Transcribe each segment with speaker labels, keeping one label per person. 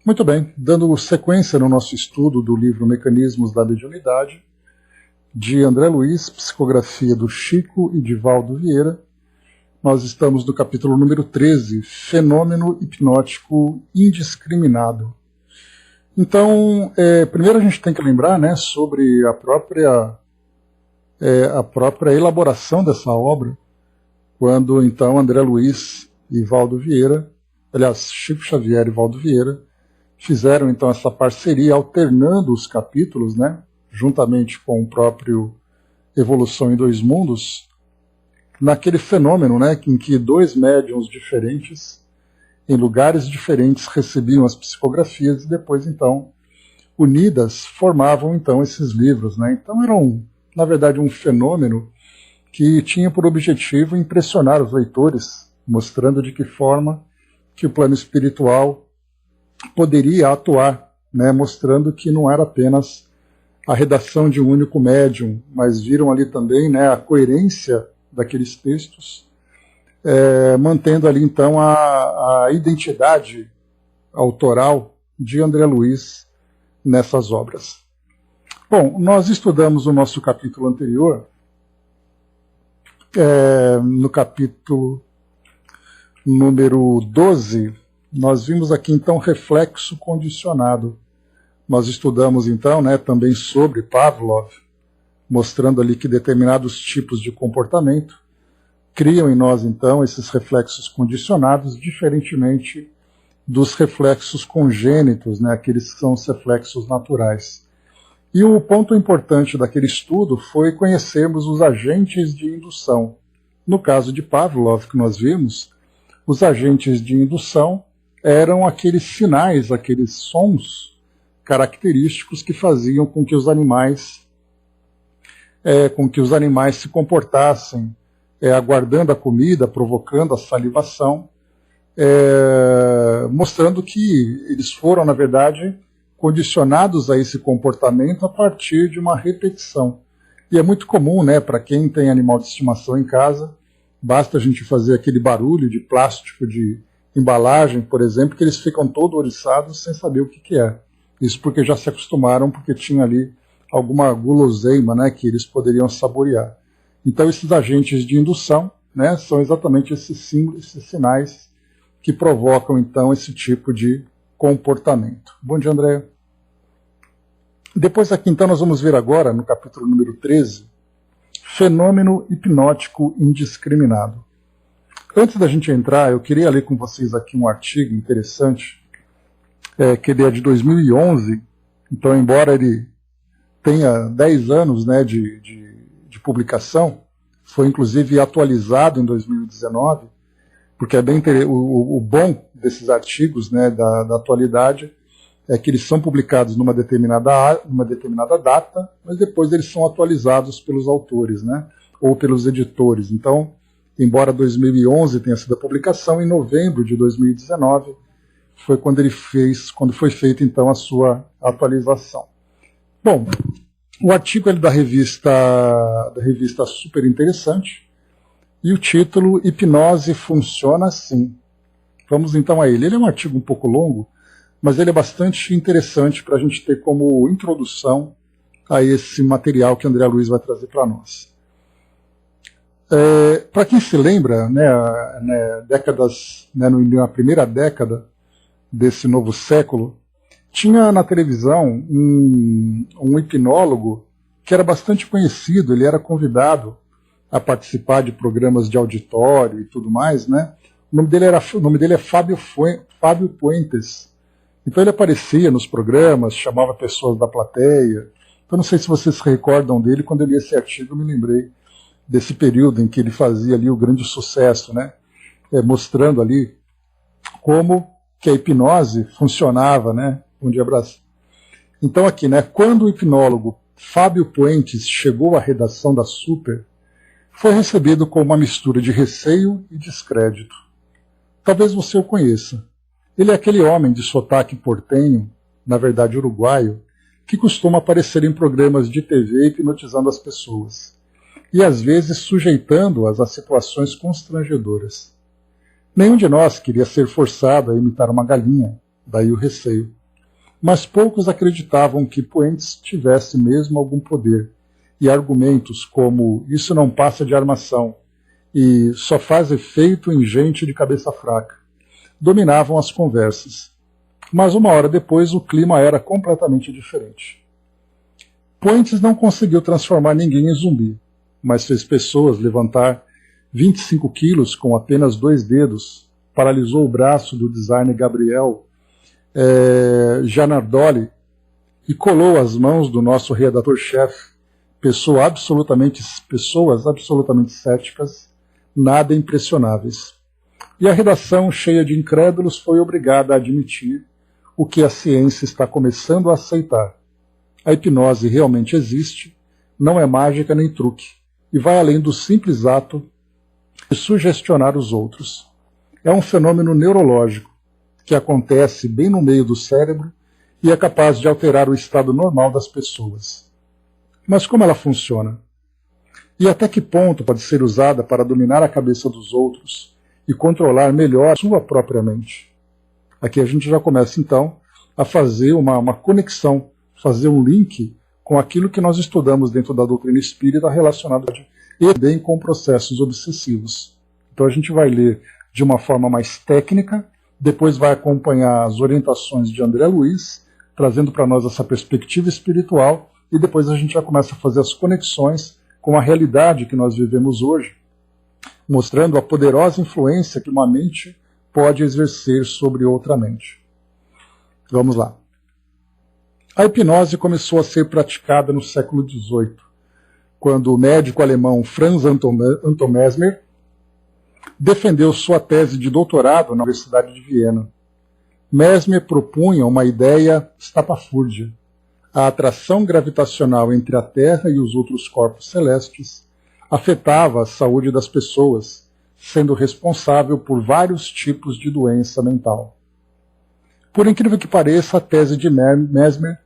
Speaker 1: Muito bem, dando sequência no nosso estudo do livro Mecanismos da Mediunidade, de André Luiz, psicografia do Chico e de Valdo Vieira, nós estamos no capítulo número 13, Fenômeno Hipnótico Indiscriminado. Então, primeiro a gente tem que lembrar, né, sobre a própria elaboração dessa obra, quando então André Luiz e Valdo Vieira, aliás, Chico Xavier e Valdo Vieira, fizeram então essa parceria, alternando os capítulos, né, juntamente com o próprio Evolução em Dois Mundos, naquele fenômeno, né, em que dois médiuns diferentes, em lugares diferentes, recebiam as psicografias e depois, então, unidas, formavam então esses livros, né? Então eram, na verdade, um fenômeno que tinha por objetivo impressionar os leitores, mostrando de que forma que o plano espiritual poderia atuar, né, mostrando que não era apenas a redação de um único médium, mas viram ali também, né, a coerência daqueles textos, mantendo ali então a identidade autoral de André Luiz nessas obras. Bom, nós estudamos o nosso capítulo anterior, no capítulo número 12, nós vimos aqui então reflexo condicionado. Nós estudamos então, né, também sobre Pavlov, mostrando ali que determinados tipos de comportamento criam em nós então esses reflexos condicionados, diferentemente dos reflexos congênitos, né, aqueles que são os reflexos naturais. E o ponto importante daquele estudo foi conhecermos os agentes de indução. No caso de Pavlov, que nós vimos, os agentes de indução eram aqueles sinais, aqueles sons característicos que faziam com que os animais se comportassem, aguardando a comida, provocando a salivação, mostrando que eles foram, na verdade, condicionados a esse comportamento a partir de uma repetição. E é muito comum, né, para quem tem animal de estimação em casa, basta a gente fazer aquele barulho de plástico de embalagem, por exemplo, que eles ficam todos oriçados sem saber o que é. Isso porque já se acostumaram, porque tinha ali alguma guloseima, né, que eles poderiam saborear. Então esses agentes de indução, né, são exatamente esses símbolos, esses sinais que provocam então esse tipo de comportamento. Bom dia, André. Depois aqui então nós vamos ver agora, no capítulo número 13, Fenômeno Hipnótico Indiscriminado. Antes da gente entrar, eu queria ler com vocês aqui um artigo interessante, que ele é de 2011, então embora ele tenha 10 anos, né, de publicação, foi inclusive atualizado em 2019, porque é bem o bom desses artigos, né, da atualidade é que eles são publicados numa determinada data, mas depois eles são atualizados pelos autores, né, ou pelos editores. Então, embora 2011 tenha sido a publicação, em novembro de 2019 foi quando foi feita então a sua atualização. Bom, o artigo é da revista Super Interessante, e o título Hipnose Funciona Assim. Vamos então a ele. Ele é um artigo um pouco longo, mas ele é bastante interessante para a gente ter como introdução a esse material que André Luiz vai trazer para nós. Para quem se lembra, na primeira década desse novo século, tinha na televisão um hipnólogo que era bastante conhecido, ele era convidado a participar de programas de auditório e tudo mais, né? O nome dele é Fábio Puentes. Então ele aparecia nos programas, chamava pessoas da plateia. Então não sei se vocês se recordam dele, quando eu li esse artigo eu me lembrei desse período em que ele fazia ali o grande sucesso, né? Mostrando ali como que a hipnose funcionava, né? Um dia abraço. Então aqui, né? Quando o hipnólogo Fábio Puentes chegou à redação da Super, foi recebido com uma mistura de receio e descrédito. Talvez você o conheça. Ele é aquele homem de sotaque portenho, na verdade uruguaio, que costuma aparecer em programas de TV hipnotizando as pessoas, e às vezes sujeitando-as a situações constrangedoras. Nenhum de nós queria ser forçado a imitar uma galinha, daí o receio. Mas poucos acreditavam que Puentes tivesse mesmo algum poder, e argumentos como isso não passa de armação e só faz efeito em gente de cabeça fraca dominavam as conversas. Mas uma hora depois o clima era completamente diferente. Puentes não conseguiu transformar ninguém em zumbi, mas fez pessoas levantar 25 quilos com apenas 2 dedos, paralisou o braço do designer Gabriel Gianardoli e colou as mãos do nosso redator-chefe, pessoas absolutamente céticas, nada impressionáveis. E a redação, cheia de incrédulos, foi obrigada a admitir o que a ciência está começando a aceitar. A hipnose realmente existe, não é mágica nem truque, e vai além do simples ato de sugestionar os outros. É um fenômeno neurológico que acontece bem no meio do cérebro e é capaz de alterar o estado normal das pessoas. Mas como ela funciona? E até que ponto pode ser usada para dominar a cabeça dos outros e controlar melhor a sua própria mente? Aqui a gente já começa então a fazer uma conexão, fazer um link com aquilo que nós estudamos dentro da doutrina espírita relacionado e bem com processos obsessivos. Então a gente vai ler de uma forma mais técnica, depois vai acompanhar as orientações de André Luiz, trazendo para nós essa perspectiva espiritual, e depois a gente já começa a fazer as conexões com a realidade que nós vivemos hoje, mostrando a poderosa influência que uma mente pode exercer sobre outra mente. Vamos lá. A hipnose começou a ser praticada no século XVIII, quando o médico alemão Franz Anton Mesmer defendeu sua tese de doutorado na Universidade de Viena. Mesmer propunha uma ideia estapafúrdia. A atração gravitacional entre a Terra e os outros corpos celestes afetava a saúde das pessoas, sendo responsável por vários tipos de doença mental. Por incrível que pareça, a tese de Mesmer,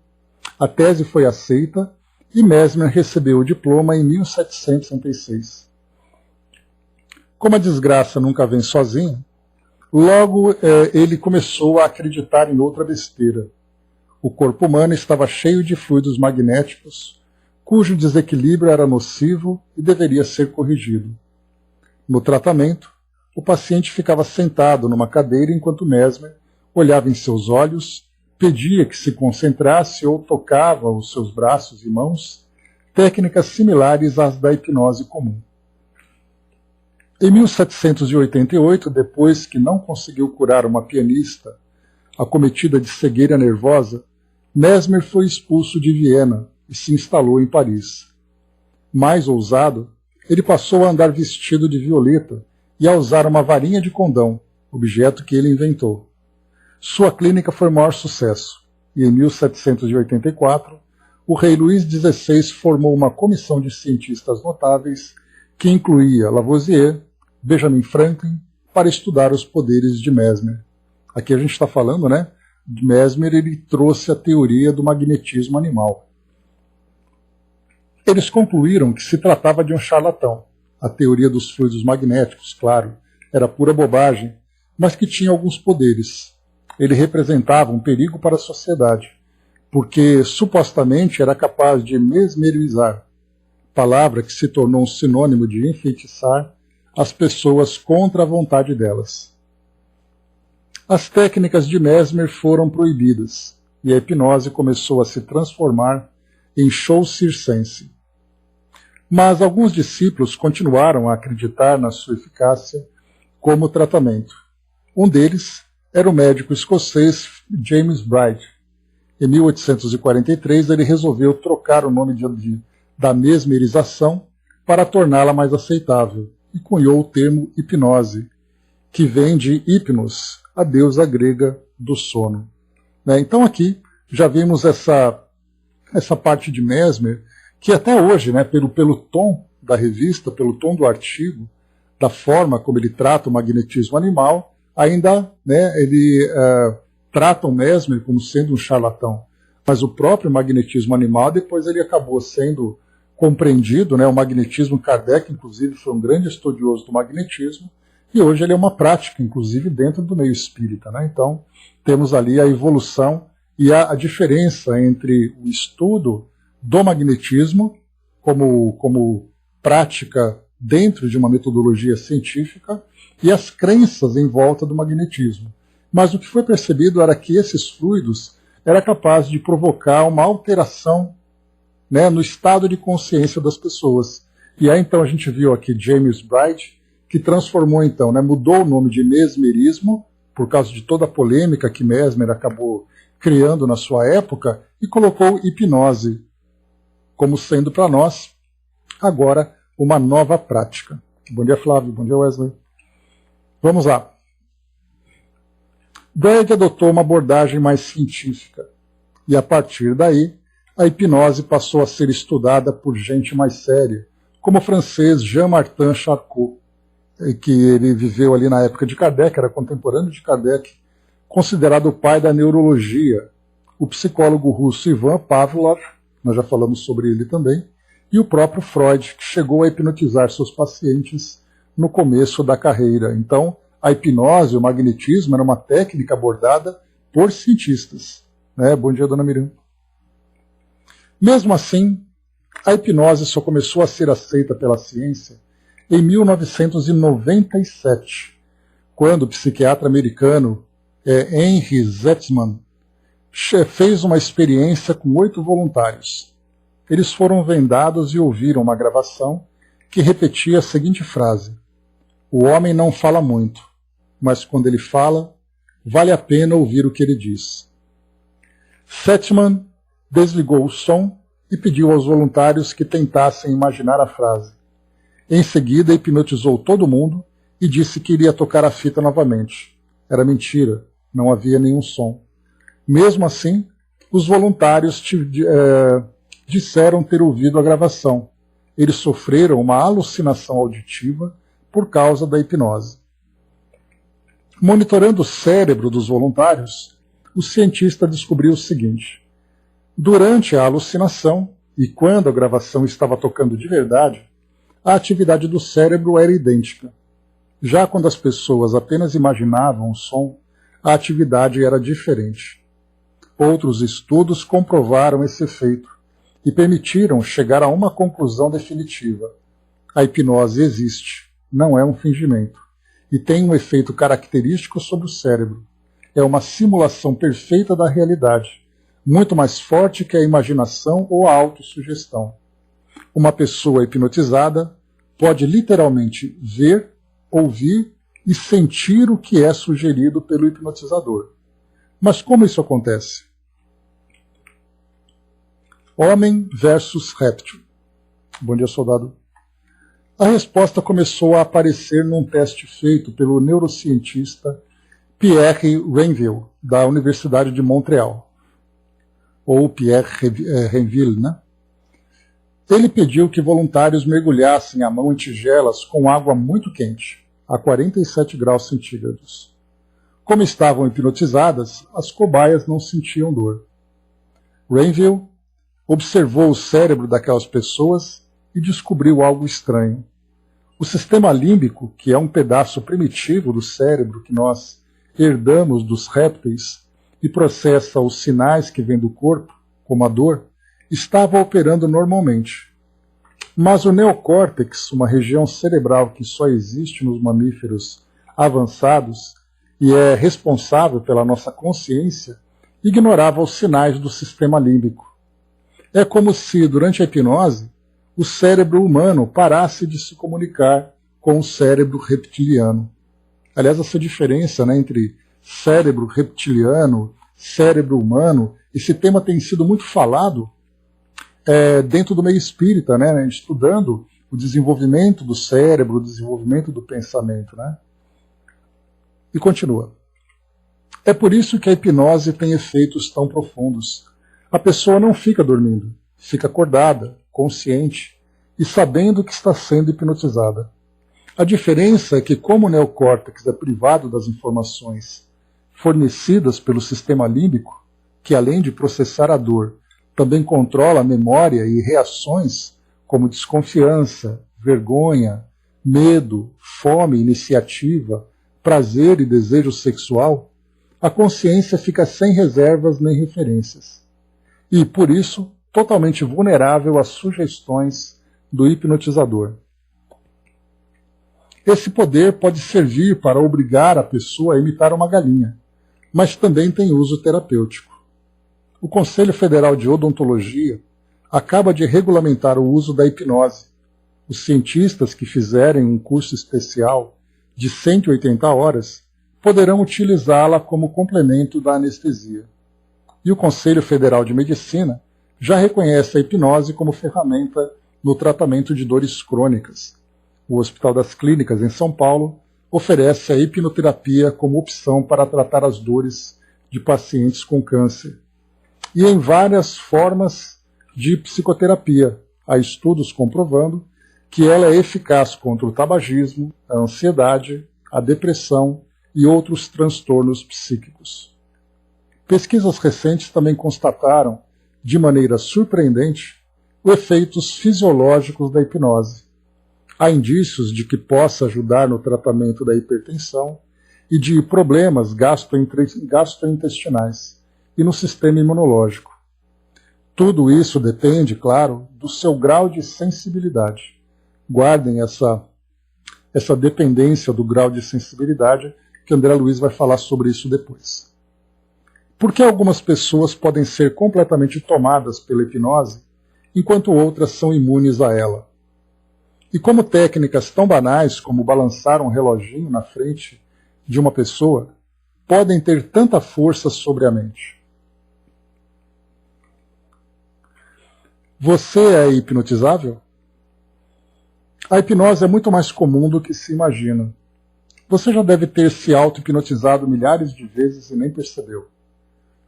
Speaker 1: a tese foi aceita e Mesmer recebeu o diploma em 1766. Como a desgraça nunca vem sozinha, logo ele começou a acreditar em outra besteira. O corpo humano estava cheio de fluidos magnéticos, cujo desequilíbrio era nocivo e deveria ser corrigido. No tratamento, o paciente ficava sentado numa cadeira enquanto Mesmer olhava em seus olhos, pedia que se concentrasse ou tocava os seus braços e mãos, técnicas similares às da hipnose comum. Em 1788, depois que não conseguiu curar uma pianista acometida de cegueira nervosa, Mesmer foi expulso de Viena e se instalou em Paris. Mais ousado, ele passou a andar vestido de violeta e a usar uma varinha de condão, objeto que ele inventou. Sua clínica foi maior sucesso, e em 1784, o rei Luís XVI formou uma comissão de cientistas notáveis que incluía Lavoisier, Benjamin Franklin, para estudar os poderes de Mesmer. Aqui a gente está falando, né? Mesmer ele trouxe a teoria do magnetismo animal. Eles concluíram que se tratava de um charlatão. A teoria dos fluidos magnéticos, claro, era pura bobagem, mas que tinha alguns poderes. Ele representava um perigo para a sociedade, porque supostamente era capaz de mesmerizar, palavra que se tornou um sinônimo de enfeitiçar as pessoas contra a vontade delas. As técnicas de Mesmer foram proibidas e a hipnose começou a se transformar em show circense. Mas alguns discípulos continuaram a acreditar na sua eficácia como tratamento. Um deles era o médico escocês James Bright. Em 1843, ele resolveu trocar o nome da mesmerização para torná-la mais aceitável e cunhou o termo hipnose, que vem de hipnos, a deusa grega do sono. Então aqui já vimos essa parte de Mesmer, que até hoje, pelo tom da revista, pelo tom do artigo, da forma como ele trata o magnetismo animal, ainda ele trata o Mesmer como sendo um charlatão. Mas o próprio magnetismo animal, depois ele acabou sendo compreendido, o magnetismo, Kardec, inclusive, foi um grande estudioso do magnetismo, e hoje ele é uma prática, inclusive dentro do meio espírita, né? Então, temos ali a evolução e a diferença entre o estudo do magnetismo como prática dentro de uma metodologia científica e as crenças em volta do magnetismo. Mas o que foi percebido era que esses fluidos eram capazes de provocar uma alteração, né, no estado de consciência das pessoas. E aí então a gente viu aqui James Bright, que transformou então, né, mudou o nome de mesmerismo, por causa de toda a polêmica que Mesmer acabou criando na sua época, e colocou hipnose como sendo para nós agora uma nova prática. Bom dia, Flávio. Bom dia, Wesley. Vamos lá. Bragg adotou uma abordagem mais científica e, a partir daí, a hipnose passou a ser estudada por gente mais séria, como o francês Jean-Martin Charcot, que ele viveu ali na época de Kardec, era contemporâneo de Kardec, considerado o pai da neurologia, o psicólogo russo Ivan Pavlov, nós já falamos sobre ele também, e o próprio Freud, que chegou a hipnotizar seus pacientes no começo da carreira. Então, a hipnose, o magnetismo, era uma técnica abordada por cientistas. Né? Bom dia, dona Miriam. Mesmo assim, a hipnose só começou a ser aceita pela ciência em 1997, quando o psiquiatra americano Henry Zetzman fez uma experiência com 8 voluntários. Eles foram vendados e ouviram uma gravação que repetia a seguinte frase: o homem não fala muito, mas quando ele fala, vale a pena ouvir o que ele diz. Zetzman desligou o som e pediu aos voluntários que tentassem imaginar a frase. Em seguida, hipnotizou todo mundo e disse que iria tocar a fita novamente. Era mentira, não havia nenhum som. Mesmo assim, os voluntários disseram ter ouvido a gravação. Eles sofreram uma alucinação auditiva por causa da hipnose. Monitorando o cérebro dos voluntários, o cientista descobriu o seguinte: durante a alucinação, e quando a gravação estava tocando de verdade, a atividade do cérebro era idêntica. Já quando as pessoas apenas imaginavam o som, a atividade era diferente. Outros estudos comprovaram esse efeito e permitiram chegar a uma conclusão definitiva. A hipnose existe, não é um fingimento, e tem um efeito característico sobre o cérebro. É uma simulação perfeita da realidade, muito mais forte que a imaginação ou a autossugestão. Uma pessoa hipnotizada pode literalmente ver, ouvir e sentir o que é sugerido pelo hipnotizador. Mas como isso acontece? Homem versus réptil. Bom dia, soldado. A resposta começou a aparecer num teste feito pelo neurocientista Pierre Renville, da Universidade de Montreal. Ou Pierre Renville, né? Ele pediu que voluntários mergulhassem a mão em tigelas com água muito quente, a 47 graus centígrados. Como estavam hipnotizadas, as cobaias não sentiam dor. Renville observou o cérebro daquelas pessoas e descobriu algo estranho. O sistema límbico, que é um pedaço primitivo do cérebro que nós herdamos dos répteis e processa os sinais que vêm do corpo, como a dor, estava operando normalmente. Mas o neocórtex, uma região cerebral que só existe nos mamíferos avançados e é responsável pela nossa consciência, ignorava os sinais do sistema límbico. É como se, durante a hipnose, o cérebro humano parasse de se comunicar com o cérebro reptiliano. Aliás, essa diferença, né, entre cérebro reptiliano, cérebro humano, esse tema tem sido muito falado dentro do meio espírita, né, estudando o desenvolvimento do cérebro, o desenvolvimento do pensamento. Né? E continua. É por isso que a hipnose tem efeitos tão profundos. A pessoa não fica dormindo, fica acordada, consciente e sabendo que está sendo hipnotizada. A diferença é que, como o neocórtex é privado das informações fornecidas pelo sistema límbico, que além de processar a dor, também controla a memória e reações como desconfiança, vergonha, medo, fome, iniciativa, prazer e desejo sexual, a consciência fica sem reservas nem referências. E, por isso, totalmente vulnerável às sugestões do hipnotizador. Esse poder pode servir para obrigar a pessoa a imitar uma galinha, mas também tem uso terapêutico. O Conselho Federal de Odontologia acaba de regulamentar o uso da hipnose. Os cientistas que fizerem um curso especial de 180 horas poderão utilizá-la como complemento da anestesia. E o Conselho Federal de Medicina já reconhece a hipnose como ferramenta no tratamento de dores crônicas. O Hospital das Clínicas, em São Paulo, oferece a hipnoterapia como opção para tratar as dores de pacientes com câncer. E em várias formas de psicoterapia, há estudos comprovando que ela é eficaz contra o tabagismo, a ansiedade, a depressão e outros transtornos psíquicos. Pesquisas recentes também constataram, de maneira surpreendente, os efeitos fisiológicos da hipnose. Há indícios de que possa ajudar no tratamento da hipertensão e de problemas gastrointestinais e no sistema imunológico. Tudo isso depende, claro, do seu grau de sensibilidade. Guardem essa dependência do grau de sensibilidade, que André Luiz vai falar sobre isso depois. Por que algumas pessoas podem ser completamente tomadas pela hipnose, enquanto outras são imunes a ela? E como técnicas tão banais como balançar um reloginho na frente de uma pessoa podem ter tanta força sobre a mente? Você é hipnotizável? A hipnose é muito mais comum do que se imagina. Você já deve ter se auto-hipnotizado milhares de vezes e nem percebeu.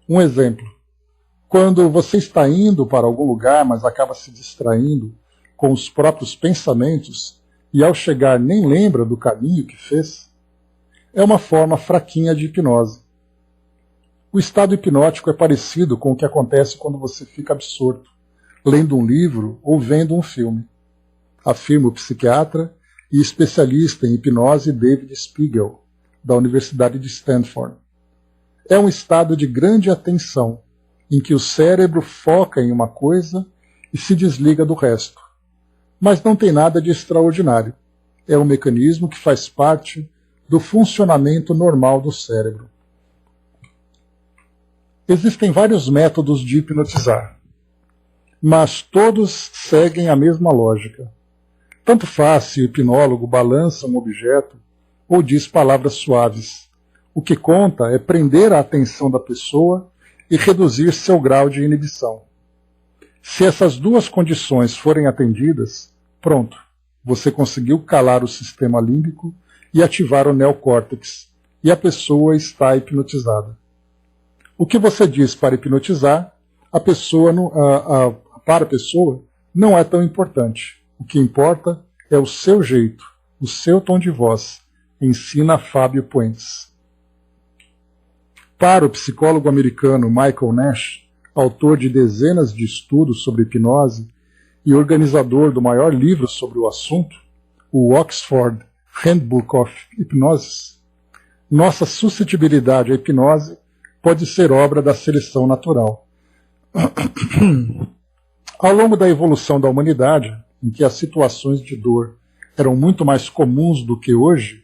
Speaker 1: Um exemplo. Quando você está indo para algum lugar, mas acaba se distraindo com os próprios pensamentos e ao chegar nem lembra do caminho que fez, é uma forma fraquinha de hipnose. O estado hipnótico é parecido com o que acontece quando você fica absorto, lendo um livro ou vendo um filme, afirma o psiquiatra e especialista em hipnose David Spiegel, da Universidade de Stanford. É um estado de grande atenção, em que o cérebro foca em uma coisa e se desliga do resto. Mas não tem nada de extraordinário. É um mecanismo que faz parte do funcionamento normal do cérebro. Existem vários métodos de hipnotizar, mas todos seguem a mesma lógica. Tanto faz se o hipnólogo balança um objeto ou diz palavras suaves. O que conta é prender a atenção da pessoa e reduzir seu grau de inibição. Se essas duas condições forem atendidas, pronto, você conseguiu calar o sistema límbico e ativar o neocórtex, e a pessoa está hipnotizada. O que você diz para hipnotizar, para a pessoa não é tão importante. O que importa é o seu jeito, o seu tom de voz, ensina Fábio Puentes. Para o psicólogo americano Michael Nash, autor de dezenas de estudos sobre hipnose e organizador do maior livro sobre o assunto, o Oxford Handbook of Hypnosis, nossa suscetibilidade à hipnose pode ser obra da seleção natural. Ao longo da evolução da humanidade, em que as situações de dor eram muito mais comuns do que hoje,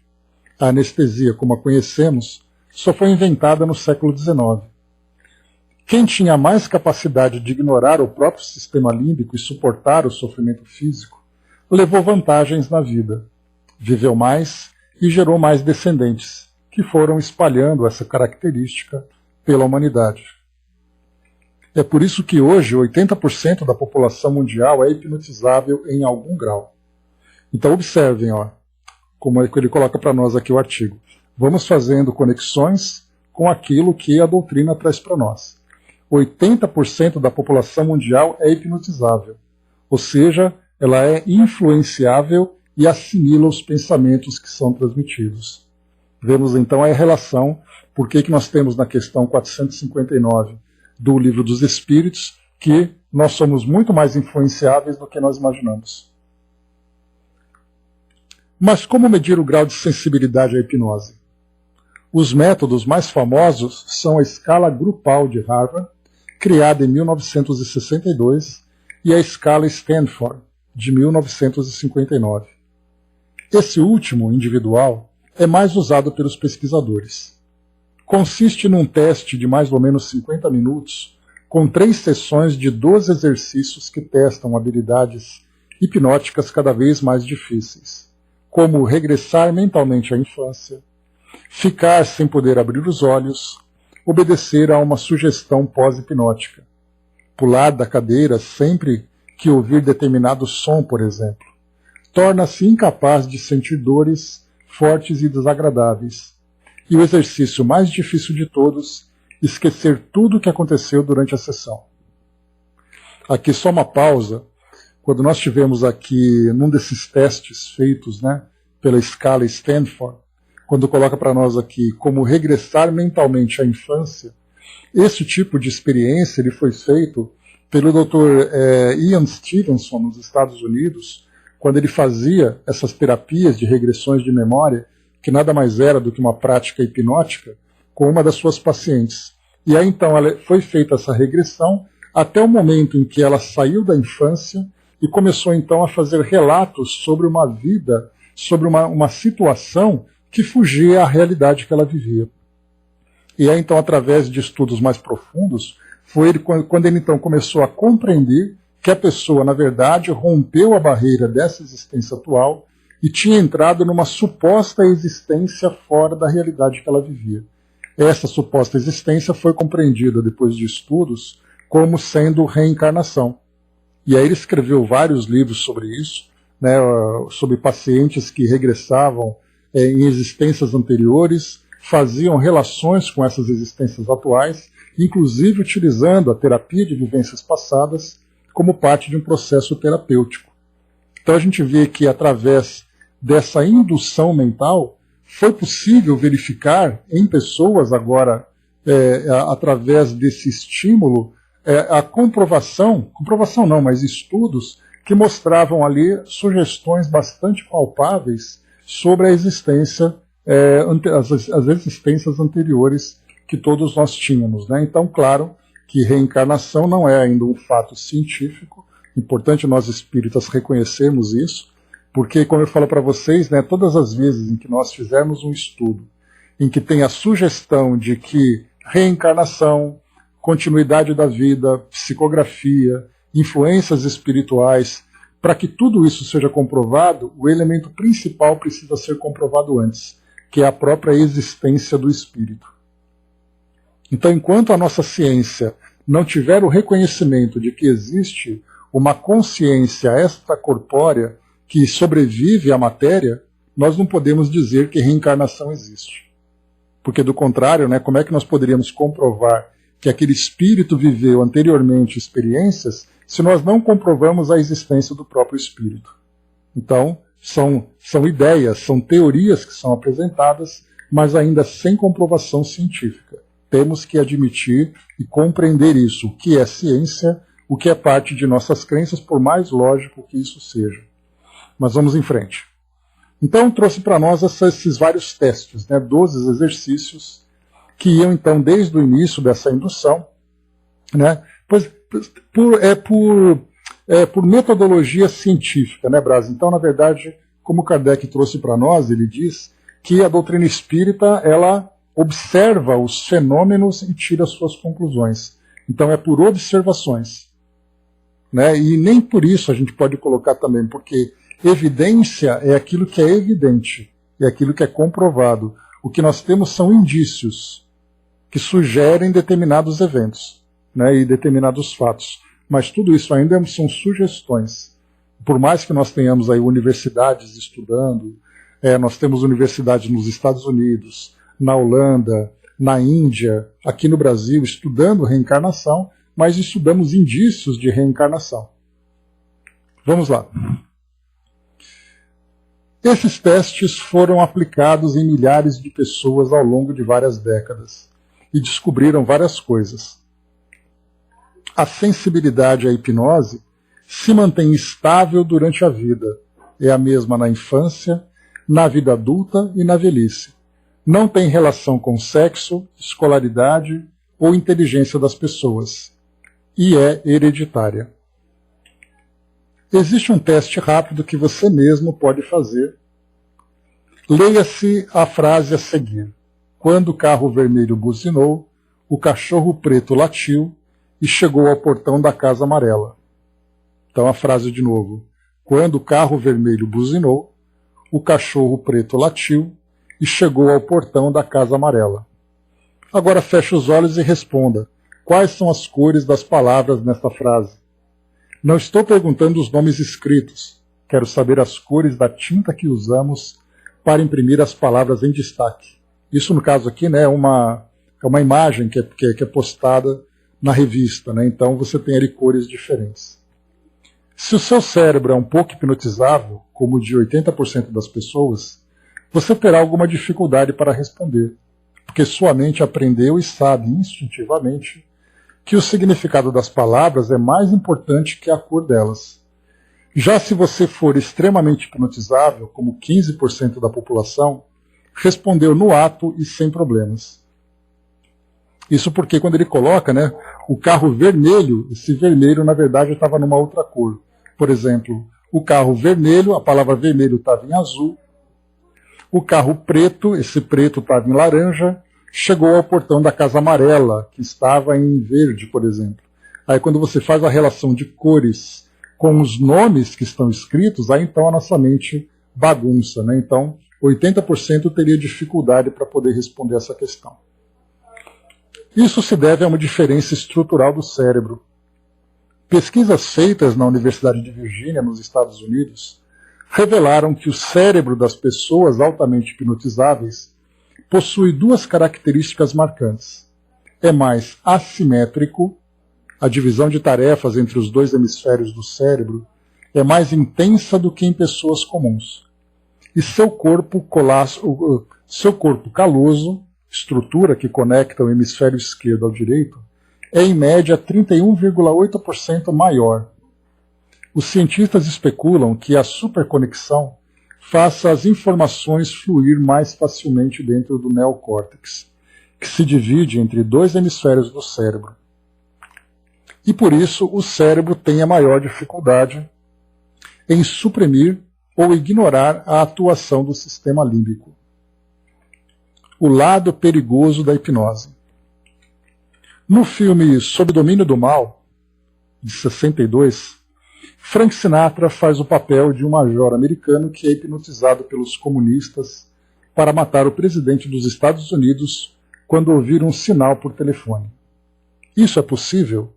Speaker 1: a anestesia, como a conhecemos, só foi inventada no século XIX. Quem tinha mais capacidade de ignorar o próprio sistema límbico e suportar o sofrimento físico, levou vantagens na vida, viveu mais e gerou mais descendentes, que foram espalhando essa característica pela humanidade. É por isso que hoje 80% da população mundial é hipnotizável em algum grau. Então observem, como é que ele coloca para nós aqui o artigo. Vamos fazendo conexões com aquilo que a doutrina traz para nós. 80% da população mundial é hipnotizável, ou seja, ela é influenciável e assimila os pensamentos que são transmitidos. Vemos então a relação, por que nós temos na questão 459 do Livro dos Espíritos, que nós somos muito mais influenciáveis do que nós imaginamos. Mas como medir o grau de sensibilidade à hipnose? Os métodos mais famosos são a escala grupal de Harvard, criada em 1962, e a escala Stanford, de 1959. Esse último, individual, é mais usado pelos pesquisadores. Consiste num teste de mais ou menos 50 minutos, com 3 sessões de 12 exercícios que testam habilidades hipnóticas cada vez mais difíceis, como regressar mentalmente à infância, ficar sem poder abrir os olhos, obedecer a uma sugestão pós-hipnótica, pular da cadeira sempre que ouvir determinado som, por exemplo, torna-se incapaz de sentir dores fortes e desagradáveis, e o exercício mais difícil de todos, esquecer tudo o que aconteceu durante a sessão. Aqui só uma pausa. Quando nós tivemos aqui, num desses testes feitos, pela escala Stanford, quando coloca para nós aqui como regressar mentalmente à infância, esse tipo de experiência ele foi feito pelo Dr. Ian Stevenson, nos Estados Unidos, quando ele fazia essas terapias de regressões de memória, que nada mais era do que uma prática hipnótica, com uma das suas pacientes. E aí então foi feita essa regressão até o momento em que ela saiu da infância e começou então a fazer relatos sobre uma vida, sobre uma situação que fugia à realidade que ela vivia. E aí então, através de estudos mais profundos, foi ele, quando ele então começou a compreender que a pessoa, na verdade, rompeu a barreira dessa existência atual e tinha entrado numa suposta existência fora da realidade que ela vivia. Essa suposta existência foi compreendida, depois de estudos, como sendo reencarnação. E aí ele escreveu vários livros sobre isso, sobre pacientes que regressavam em existências anteriores, faziam relações com essas existências atuais, inclusive utilizando a terapia de vivências passadas como parte de um processo terapêutico. Então a gente vê que através dessa indução mental foi possível verificar em pessoas agora, através desse estímulo, a comprovação não, mas estudos que mostravam ali sugestões bastante palpáveis sobre a existência, as existências anteriores que todos nós tínhamos. Então, claro que reencarnação não é ainda um fato científico, importante nós espíritas reconhecermos isso, porque, como eu falo para vocês, todas as vezes em que nós fizermos um estudo em que tem a sugestão de que reencarnação, continuidade da vida, psicografia, influências espirituais, para que tudo isso seja comprovado, o elemento principal precisa ser comprovado antes, que é a própria existência do espírito. Então, enquanto a nossa ciência não tiver o reconhecimento de que existe uma consciência extracorpórea que sobrevive à matéria, nós não podemos dizer que reencarnação existe. Porque, do contrário, como é que nós poderíamos comprovar que aquele espírito viveu anteriormente experiências se nós não comprovamos a existência do próprio espírito? Então, são ideias, são teorias que são apresentadas, mas ainda sem comprovação científica. Temos que admitir e compreender isso, o que é ciência, o que é parte de nossas crenças, por mais lógico que isso seja. Mas vamos em frente. Então, trouxe para nós esses vários testes, 12 exercícios, que iam então desde o início dessa indução, por metodologia científica, Braz? Então, na verdade, como Kardec trouxe para nós, ele diz que a doutrina espírita, ela observa os fenômenos e tira as suas conclusões. Então é por observações. E nem por isso a gente pode colocar também, porque evidência é aquilo que é evidente, é aquilo que é comprovado. O que nós temos são indícios que sugerem determinados eventos, e determinados fatos. Mas tudo isso ainda são sugestões. Por mais que nós tenhamos aí universidades estudando, nós temos universidades nos Estados Unidos, na Holanda, na Índia, aqui no Brasil, estudando reencarnação, mas estudamos indícios de reencarnação. Vamos lá. Esses testes foram aplicados em milhares de pessoas ao longo de várias décadas e descobriram várias coisas. A sensibilidade à hipnose se mantém estável durante a vida. É a mesma na infância, na vida adulta e na velhice. Não tem relação com sexo, escolaridade ou inteligência das pessoas. E é hereditária. Existe um teste rápido que você mesmo pode fazer. Leia-se a frase a seguir. Quando o carro vermelho buzinou, o cachorro preto latiu e chegou ao portão da casa amarela. Então a frase de novo. Quando o carro vermelho buzinou, o cachorro preto latiu e chegou ao portão da casa amarela. Agora feche os olhos e responda. Quais são as cores das palavras nesta frase? Não estou perguntando os nomes escritos. Quero saber as cores da tinta que usamos para imprimir as palavras em destaque. Isso, no caso aqui, né, é uma imagem que é postada na revista. Né? Então você tem ali cores diferentes. Se o seu cérebro é um pouco hipnotizável, como o de 80% das pessoas, você terá alguma dificuldade para responder, porque sua mente aprendeu e sabe instintivamente que o significado das palavras é mais importante que a cor delas. Já se você for extremamente hipnotizável, como 15% da população, respondeu no ato e sem problemas. Isso porque quando ele coloca, né, o carro vermelho, esse vermelho na verdade estava numa outra cor. Por exemplo, o carro vermelho, a palavra vermelho estava em azul. O carro preto, esse preto estava em laranja. Chegou ao portão da casa amarela, que estava em verde, por exemplo. Aí quando você faz a relação de cores com os nomes que estão escritos, aí então a nossa mente bagunça, né? Então 80% teria dificuldade para poder responder essa questão. Isso se deve a uma diferença estrutural do cérebro. Pesquisas feitas na Universidade de Virgínia, nos Estados Unidos, revelaram que o cérebro das pessoas altamente hipnotizáveis possui duas características marcantes. É mais assimétrico, a divisão de tarefas entre os dois hemisférios do cérebro é mais intensa do que em pessoas comuns. E seu corpo caloso, estrutura que conecta o hemisfério esquerdo ao direito, é em média 31,8% maior. Os cientistas especulam que a superconexão faça as informações fluir mais facilmente dentro do neocórtex, que se divide entre dois hemisférios do cérebro. E por isso o cérebro tem a maior dificuldade em suprimir ou ignorar a atuação do sistema límbico. O lado perigoso da hipnose. No filme Sob Domínio do Mal, de 62, Frank Sinatra faz o papel de um major americano que é hipnotizado pelos comunistas para matar o presidente dos Estados Unidos quando ouvir um sinal por telefone. Isso é possível?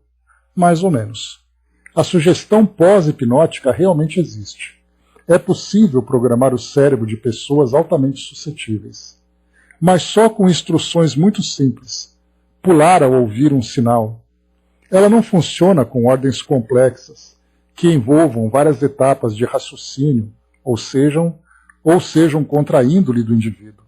Speaker 1: Mais ou menos. A sugestão pós-hipnótica realmente existe. É possível programar o cérebro de pessoas altamente suscetíveis, mas só com instruções muito simples. Pular ao ouvir um sinal. Ela não funciona com ordens complexas, que envolvam várias etapas de raciocínio, ou sejam contra a índole do indivíduo.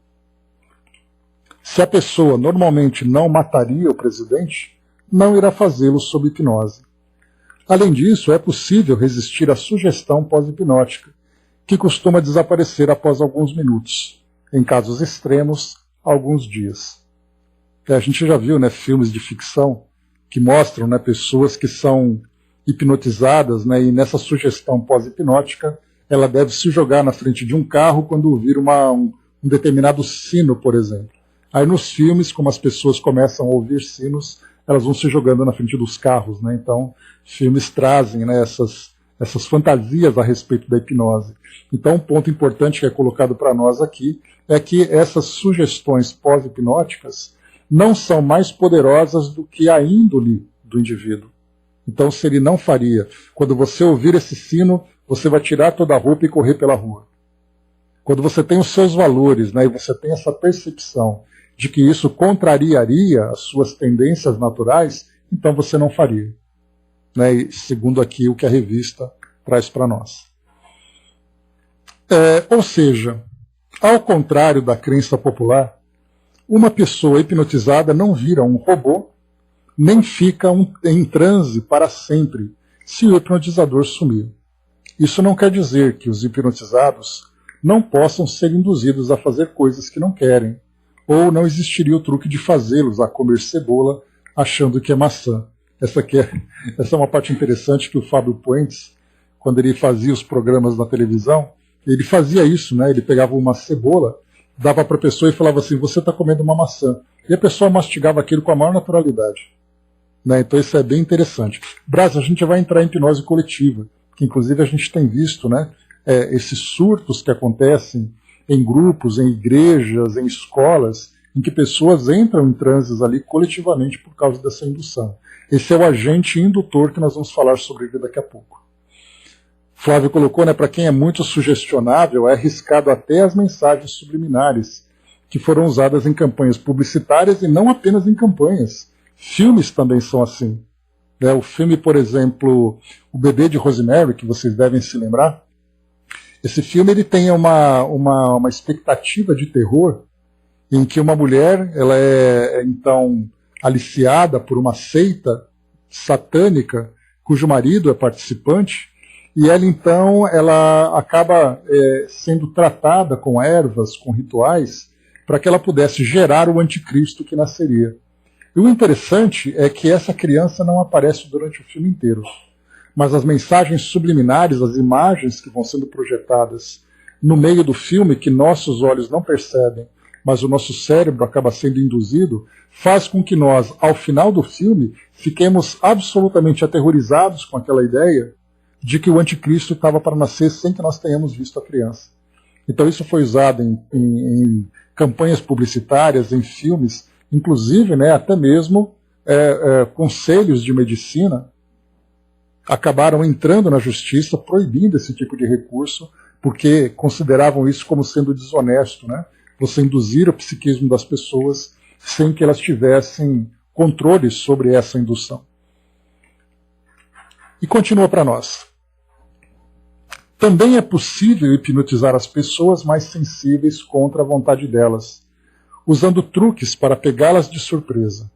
Speaker 1: Se a pessoa normalmente não mataria o presidente, não irá fazê-lo sob hipnose. Além disso, é possível resistir à sugestão pós-hipnótica, que costuma desaparecer após alguns minutos, em casos extremos, alguns dias. A gente já viu, né, filmes de ficção que mostram, né, pessoas que são hipnotizadas, né, e nessa sugestão pós-hipnótica ela deve se jogar na frente de um carro quando ouvir um determinado sino, por exemplo. Aí nos filmes, como as pessoas começam a ouvir sinos, elas vão se jogando na frente dos carros. Né? Então, filmes trazem, né, essas fantasias a respeito da hipnose. Então, um ponto importante que é colocado para nós aqui é que essas sugestões pós-hipnóticas não são mais poderosas do que a índole do indivíduo. Então, se ele não faria, quando você ouvir esse sino, você vai tirar toda a roupa e correr pela rua. Quando você tem os seus valores, né, e você tem essa percepção de que isso contrariaria as suas tendências naturais, então você não faria. Né, e segundo aqui o que a revista traz para nós. Ou seja, ao contrário da crença popular, uma pessoa hipnotizada não vira um robô, nem fica em transe para sempre se o hipnotizador sumir. Isso não quer dizer que os hipnotizados não possam ser induzidos a fazer coisas que não querem, ou não existiria o truque de fazê-los a comer cebola achando que é maçã. Essa é uma parte interessante que o Fábio Puentes, quando ele fazia os programas na televisão, ele fazia isso, né? Ele pegava uma cebola, dava para a pessoa e falava assim, você está comendo uma maçã. E a pessoa mastigava aquilo com a maior naturalidade. Né? Então isso é bem interessante. Brás, a gente vai entrar em hipnose coletiva, que inclusive a gente tem visto, né, esses surtos que acontecem em grupos, em igrejas, em escolas, em que pessoas entram em transes ali coletivamente por causa dessa indução. Esse é o agente indutor que nós vamos falar sobre ele daqui a pouco. Flávio colocou, né, para quem é muito sugestionável, é arriscado até as mensagens subliminares, que foram usadas em campanhas publicitárias e não apenas em campanhas. Filmes também são assim. O filme, por exemplo, O Bebê de Rosemary, que vocês devem se lembrar, esse filme ele tem uma expectativa de terror em que uma mulher ela é então aliciada por uma seita satânica cujo marido é participante e ela então ela acaba sendo tratada com ervas, com rituais, para que ela pudesse gerar o anticristo que nasceria. E o interessante é que essa criança não aparece durante o filme inteiro. Mas as mensagens subliminares, as imagens que vão sendo projetadas no meio do filme, que nossos olhos não percebem, mas o nosso cérebro acaba sendo induzido, faz com que nós, ao final do filme, fiquemos absolutamente aterrorizados com aquela ideia de que o anticristo estava para nascer sem que nós tenhamos visto a criança. Então isso foi usado em campanhas publicitárias, em filmes, inclusive, né, até mesmo conselhos de medicina acabaram entrando na justiça proibindo esse tipo de recurso, porque consideravam isso como sendo desonesto, né? Você induzir o psiquismo das pessoas sem que elas tivessem controle sobre essa indução. E continua para nós. Também é possível hipnotizar as pessoas mais sensíveis contra a vontade delas, usando truques para pegá-las de surpresa.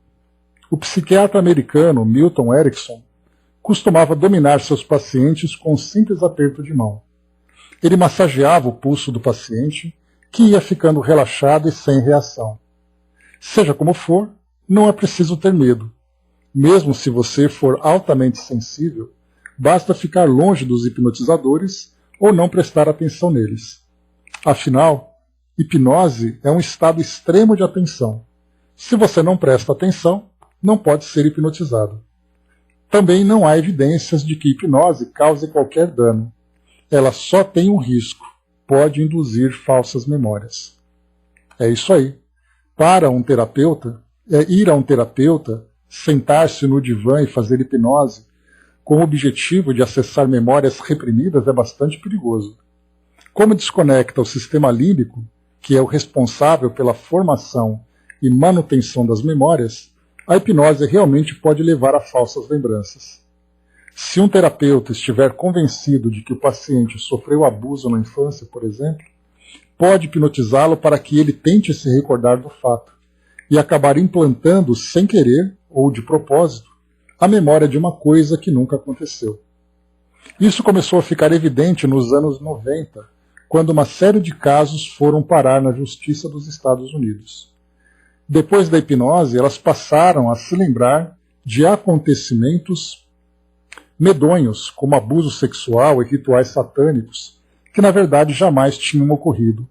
Speaker 1: O psiquiatra americano Milton Erickson costumava dominar seus pacientes com um simples aperto de mão. Ele massageava o pulso do paciente, que ia ficando relaxado e sem reação. Seja como for, não é preciso ter medo. Mesmo se você for altamente sensível, basta ficar longe dos hipnotizadores ou não prestar atenção neles. Afinal, hipnose é um estado extremo de atenção. Se você não presta atenção, não pode ser hipnotizado. Também não há evidências de que hipnose cause qualquer dano. Ela só tem um risco, pode induzir falsas memórias. É isso aí. Para um terapeuta, ir a um terapeuta, sentar-se no divã e fazer hipnose, com o objetivo de acessar memórias reprimidas é bastante perigoso. Como desconecta o sistema límbico, que é o responsável pela formação e manutenção das memórias, a hipnose realmente pode levar a falsas lembranças. Se um terapeuta estiver convencido de que o paciente sofreu abuso na infância, por exemplo, pode hipnotizá-lo para que ele tente se recordar do fato e acabar implantando, sem querer ou de propósito, a memória de uma coisa que nunca aconteceu. Isso começou a ficar evidente nos anos 90, quando uma série de casos foram parar na Justiça dos Estados Unidos. Depois da hipnose, elas passaram a se lembrar de acontecimentos medonhos, como abuso sexual e rituais satânicos, que na verdade jamais tinham ocorrido.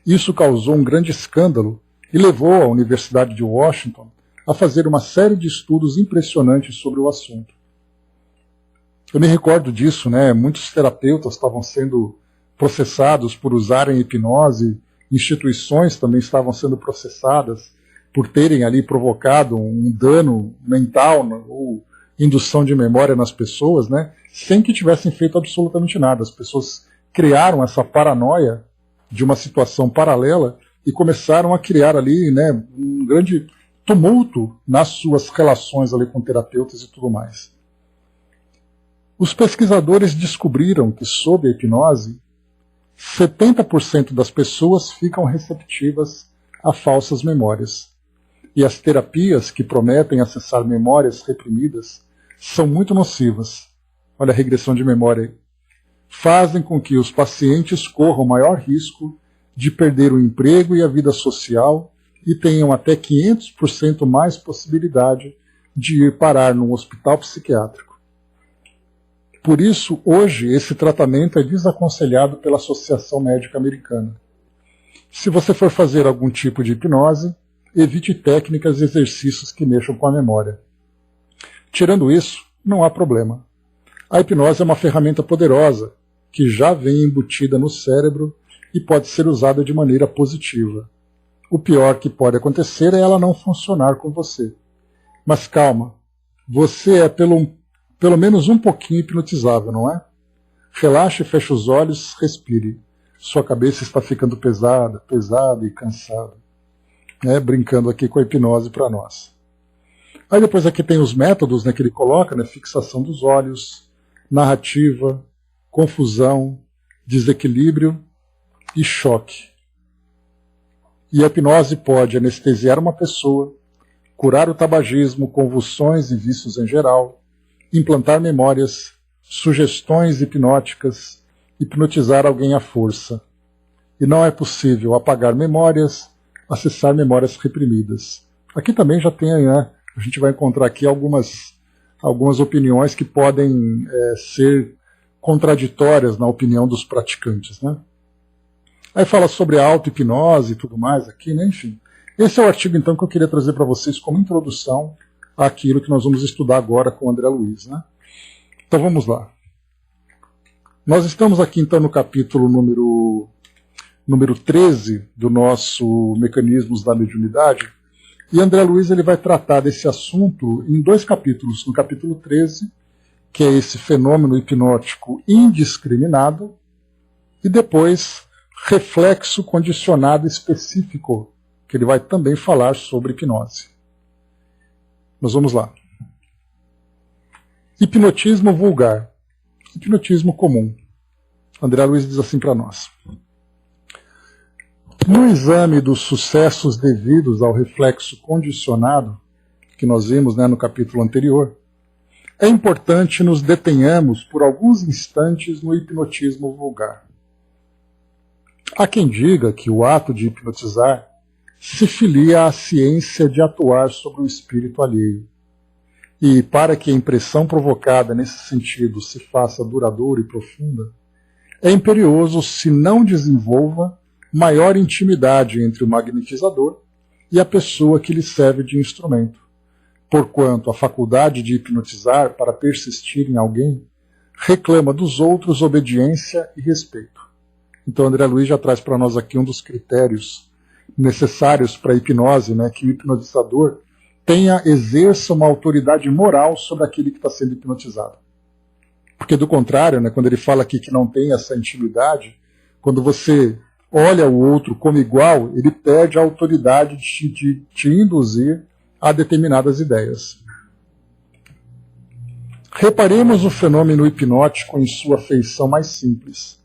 Speaker 1: Isso causou um grande escândalo e levou a Universidade de Washington a fazer uma série de estudos impressionantes sobre o assunto. Eu me recordo disso, né? Muitos terapeutas estavam sendo processados por usarem hipnose, instituições também estavam sendo processadas por terem ali provocado um dano mental ou indução de memória nas pessoas, né, sem que tivessem feito absolutamente nada. As pessoas criaram essa paranoia de uma situação paralela e começaram a criar ali, né, um grande tumulto nas suas relações ali com terapeutas e tudo mais. Os pesquisadores descobriram que, sob a hipnose, 70% das pessoas ficam receptivas a falsas memórias. E as terapias que prometem acessar memórias reprimidas são muito nocivas. Olha a regressão de memória aí. fazem com que os pacientes corram maior risco de perder o emprego e a vida social e tenham até 500% mais possibilidade de ir parar num hospital psiquiátrico. Por isso, hoje, esse tratamento é desaconselhado pela Associação Médica Americana. Se você for fazer algum tipo de hipnose, evite técnicas e exercícios que mexam com a memória. Tirando isso, não há problema. A hipnose é uma ferramenta poderosa, que já vem embutida no cérebro e pode ser usada de maneira positiva. O pior que pode acontecer é ela não funcionar com você. Mas calma, você é pelo menos um pouquinho hipnotizável, não é? Relaxe, feche os olhos, respire. Sua cabeça está ficando pesada e cansada. Brincando aqui com a hipnose para nós. Aí depois aqui tem os métodos, que ele coloca, fixação dos olhos, narrativa, confusão, desequilíbrio e choque. E a hipnose pode anestesiar uma pessoa, curar o tabagismo, convulsões e vícios em geral, implantar memórias, sugestões hipnóticas, hipnotizar alguém à força. E não é possível apagar memórias, acessar memórias reprimidas. Aqui também já tem, a gente vai encontrar aqui algumas opiniões que podem ser contraditórias na opinião dos praticantes. Aí fala sobre a auto-hipnose e tudo mais aqui, enfim. Esse é o artigo, então, que eu queria trazer para vocês como introdução àquilo que nós vamos estudar agora com o André Luiz. Então vamos lá. Nós estamos aqui, então, no capítulo número 13 do nosso Mecanismos da Mediunidade, e André Luiz ele vai tratar desse assunto em 2 capítulos. No capítulo 13, que é esse fenômeno hipnótico indiscriminado, e depois reflexo condicionado específico, que ele vai também falar sobre hipnose. Nós vamos lá. Hipnotismo vulgar. Hipnotismo comum. André Luiz diz assim para nós. No exame dos sucessos devidos ao reflexo condicionado, que nós vimos no capítulo anterior, é importante nos detenhamos por alguns instantes no hipnotismo vulgar. Há quem diga que o ato de hipnotizar se filia à ciência de atuar sobre o espírito alheio. E para que a impressão provocada nesse sentido se faça duradoura e profunda, é imperioso se não desenvolva maior intimidade entre o magnetizador e a pessoa que lhe serve de instrumento, porquanto a faculdade de hipnotizar para persistir em alguém reclama dos outros obediência e respeito. Então André Luiz já traz para nós aqui um dos critérios necessários para a hipnose, que o hipnotizador exerça uma autoridade moral sobre aquele que está sendo hipnotizado. Porque do contrário, quando ele fala aqui que não tem essa intimidade, quando você olha o outro como igual, ele perde a autoridade de te induzir a determinadas ideias. Reparemos o fenômeno hipnótico em sua feição mais simples,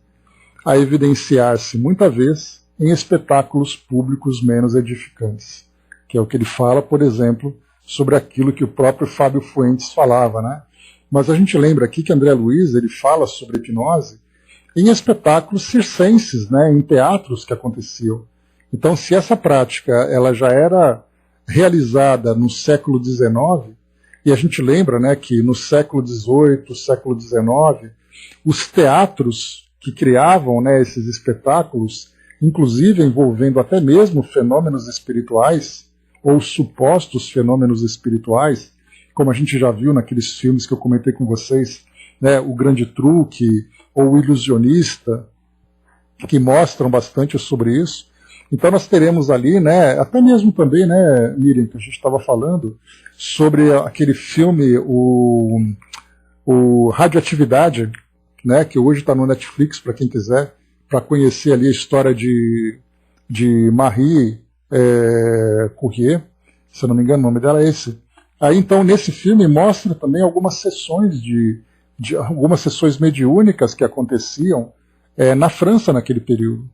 Speaker 1: a evidenciar-se, muita vez, em espetáculos públicos menos edificantes, que é o que ele fala, por exemplo, sobre aquilo que o próprio Fábio Fuentes falava. Mas a gente lembra aqui que André Luiz ele fala sobre hipnose em espetáculos circenses, em teatros que aconteciam. Então, se essa prática ela já era realizada no século XIX, e a gente lembra que no século XVIII, século XIX, os teatros que criavam esses espetáculos, inclusive envolvendo até mesmo fenômenos espirituais, ou supostos fenômenos espirituais, como a gente já viu naqueles filmes que eu comentei com vocês, O Grande Truque, ou O Ilusionista, que mostram bastante sobre isso. Então nós teremos ali, até mesmo também, Miriam, que a gente estava falando, sobre aquele filme, o Radioatividade, que hoje está no Netflix, para quem quiser, para conhecer ali a história de Marie Curie, se eu não me engano o nome dela é esse. Aí então nesse filme mostra também algumas sessões algumas sessões mediúnicas que aconteciam na França naquele período.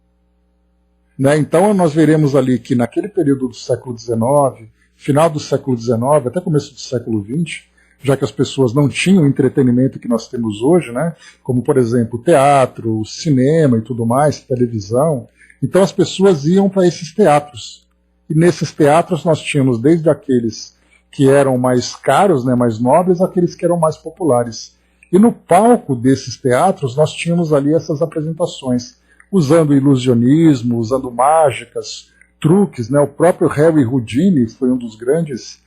Speaker 1: Então nós veremos ali que naquele período do século XIX, final do século XIX, até começo do século XX, já que as pessoas não tinham o entretenimento que nós temos hoje, né? Como, por exemplo, teatro, cinema e tudo mais, televisão. Então as pessoas iam para esses teatros. E nesses teatros nós tínhamos desde aqueles que eram mais caros, né, mais nobres, aqueles que eram mais populares. E no palco desses teatros nós tínhamos ali essas apresentações, usando ilusionismo, usando mágicas, truques, né? O próprio Harry Houdini foi um dos grandes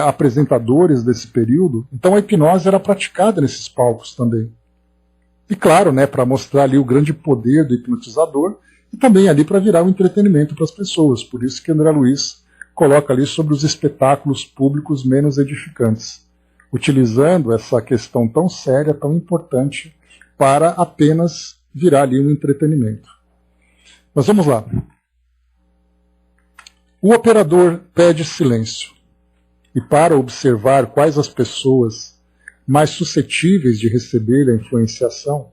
Speaker 1: apresentadores desse período. Então a hipnose era praticada nesses palcos também. E claro, né, para mostrar ali o grande poder do hipnotizador e também ali para virar um entretenimento para as pessoas. Por isso que André Luiz coloca ali sobre os espetáculos públicos menos edificantes, utilizando essa questão tão séria, tão importante, para apenas virar ali um entretenimento. Mas vamos lá. O operador pede silêncio, e para observar quais as pessoas mais suscetíveis de receber a influenciação,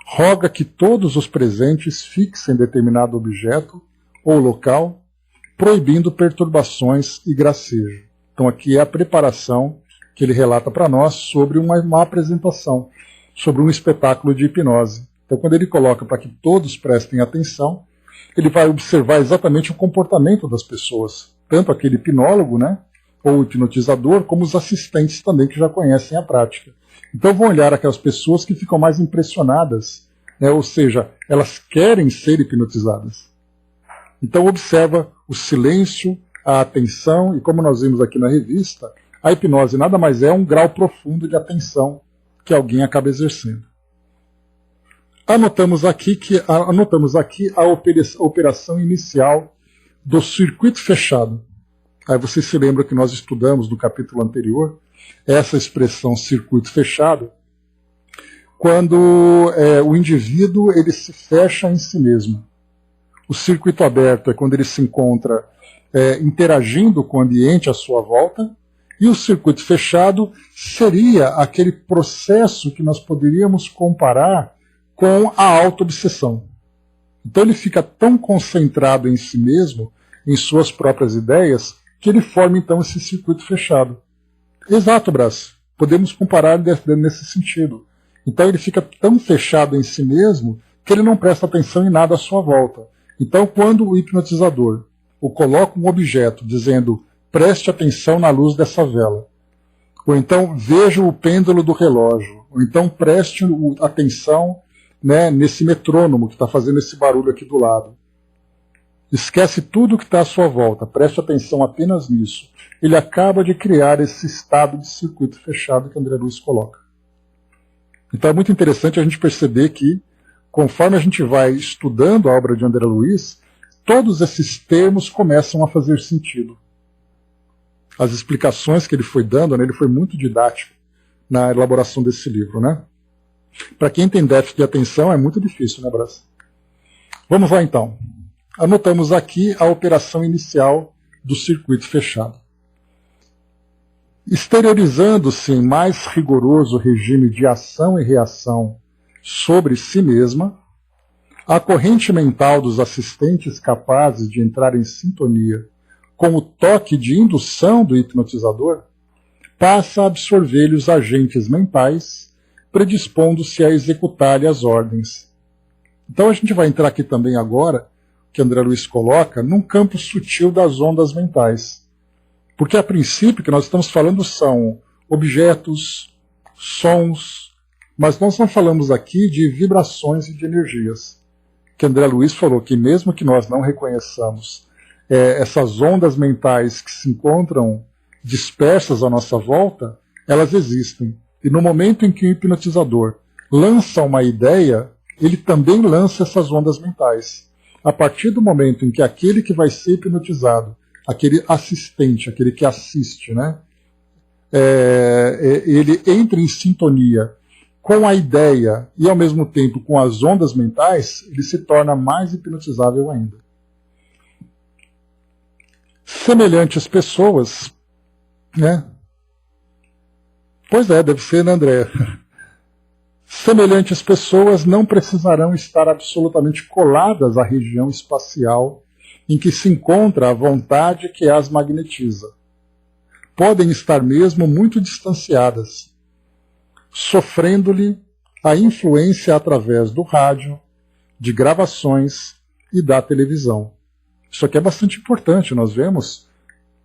Speaker 1: roga que todos os presentes fixem determinado objeto ou local, proibindo perturbações e gracejo. Então aqui é a preparação que ele relata para nós sobre uma apresentação, sobre um espetáculo de hipnose. Então quando ele coloca para que todos prestem atenção, ele vai observar exatamente o comportamento das pessoas, tanto aquele hipnólogo, né, ou hipnotizador, como os assistentes também que já conhecem a prática. Então vão olhar aquelas pessoas que ficam mais impressionadas, né, ou seja, elas querem ser hipnotizadas. Então observa o silêncio, a atenção, e como nós vimos aqui na revista, a hipnose nada mais é um grau profundo de atenção que alguém acaba exercendo. Anotamos aqui a operação inicial do circuito fechado. Aí você se lembra que nós estudamos no capítulo anterior essa expressão circuito fechado, quando o indivíduo ele se fecha em si mesmo. O circuito aberto é quando ele se encontra interagindo com o ambiente à sua volta, e o circuito fechado seria aquele processo que nós poderíamos comparar com a auto-obsessão. Então ele fica tão concentrado em si mesmo, em suas próprias ideias, que ele forma então esse circuito fechado. Exato, Brás. Podemos comparar nesse sentido. Então ele fica tão fechado em si mesmo que ele não presta atenção em nada à sua volta. Então quando o hipnotizador coloca um objeto dizendo preste atenção na luz dessa vela, ou então veja o pêndulo do relógio, ou então preste atenção, né, nesse metrônomo que está fazendo esse barulho aqui do lado. Esquece tudo que está à sua volta, preste atenção apenas nisso. Ele acaba de criar esse estado de circuito fechado que André Luiz coloca. Então é muito interessante a gente perceber que, conforme a gente vai estudando a obra de André Luiz, todos esses termos começam a fazer sentido. As explicações que ele foi dando, né, ele foi muito didático na elaboração desse livro, né? Para quem tem déficit de atenção é muito difícil, né, Brás? Vamos lá então. Anotamos aqui a operação inicial do circuito fechado. Exteriorizando-se em mais rigoroso regime de ação e reação sobre si mesma, a corrente mental dos assistentes capazes de entrar em sintonia com o toque de indução do hipnotizador passa a absorver-lhe os agentes mentais, predispondo-se a executar-lhe as ordens. Então a gente vai entrar aqui também agora, que André Luiz coloca, num campo sutil das ondas mentais. Porque a princípio que nós estamos falando são objetos, sons, mas nós não falamos aqui de vibrações e de energias. Que André Luiz falou que mesmo que nós não reconheçamos essas ondas mentais que se encontram dispersas à nossa volta, elas existem. E no momento em que o hipnotizador lança uma ideia, ele também lança essas ondas mentais. A partir do momento em que aquele que vai ser hipnotizado, aquele assistente, aquele que assiste, né, ele entra em sintonia com a ideia e ao mesmo tempo com as ondas mentais, ele se torna mais hipnotizável ainda. Semelhantes pessoas, né? Pois é, deve ser, né, André? Semelhantes pessoas não precisarão estar absolutamente coladas à região espacial em que se encontra a vontade que as magnetiza, podem estar mesmo muito distanciadas, sofrendo-lhe a influência através do rádio, de gravações e da televisão. Isso aqui é bastante importante. Nós vemos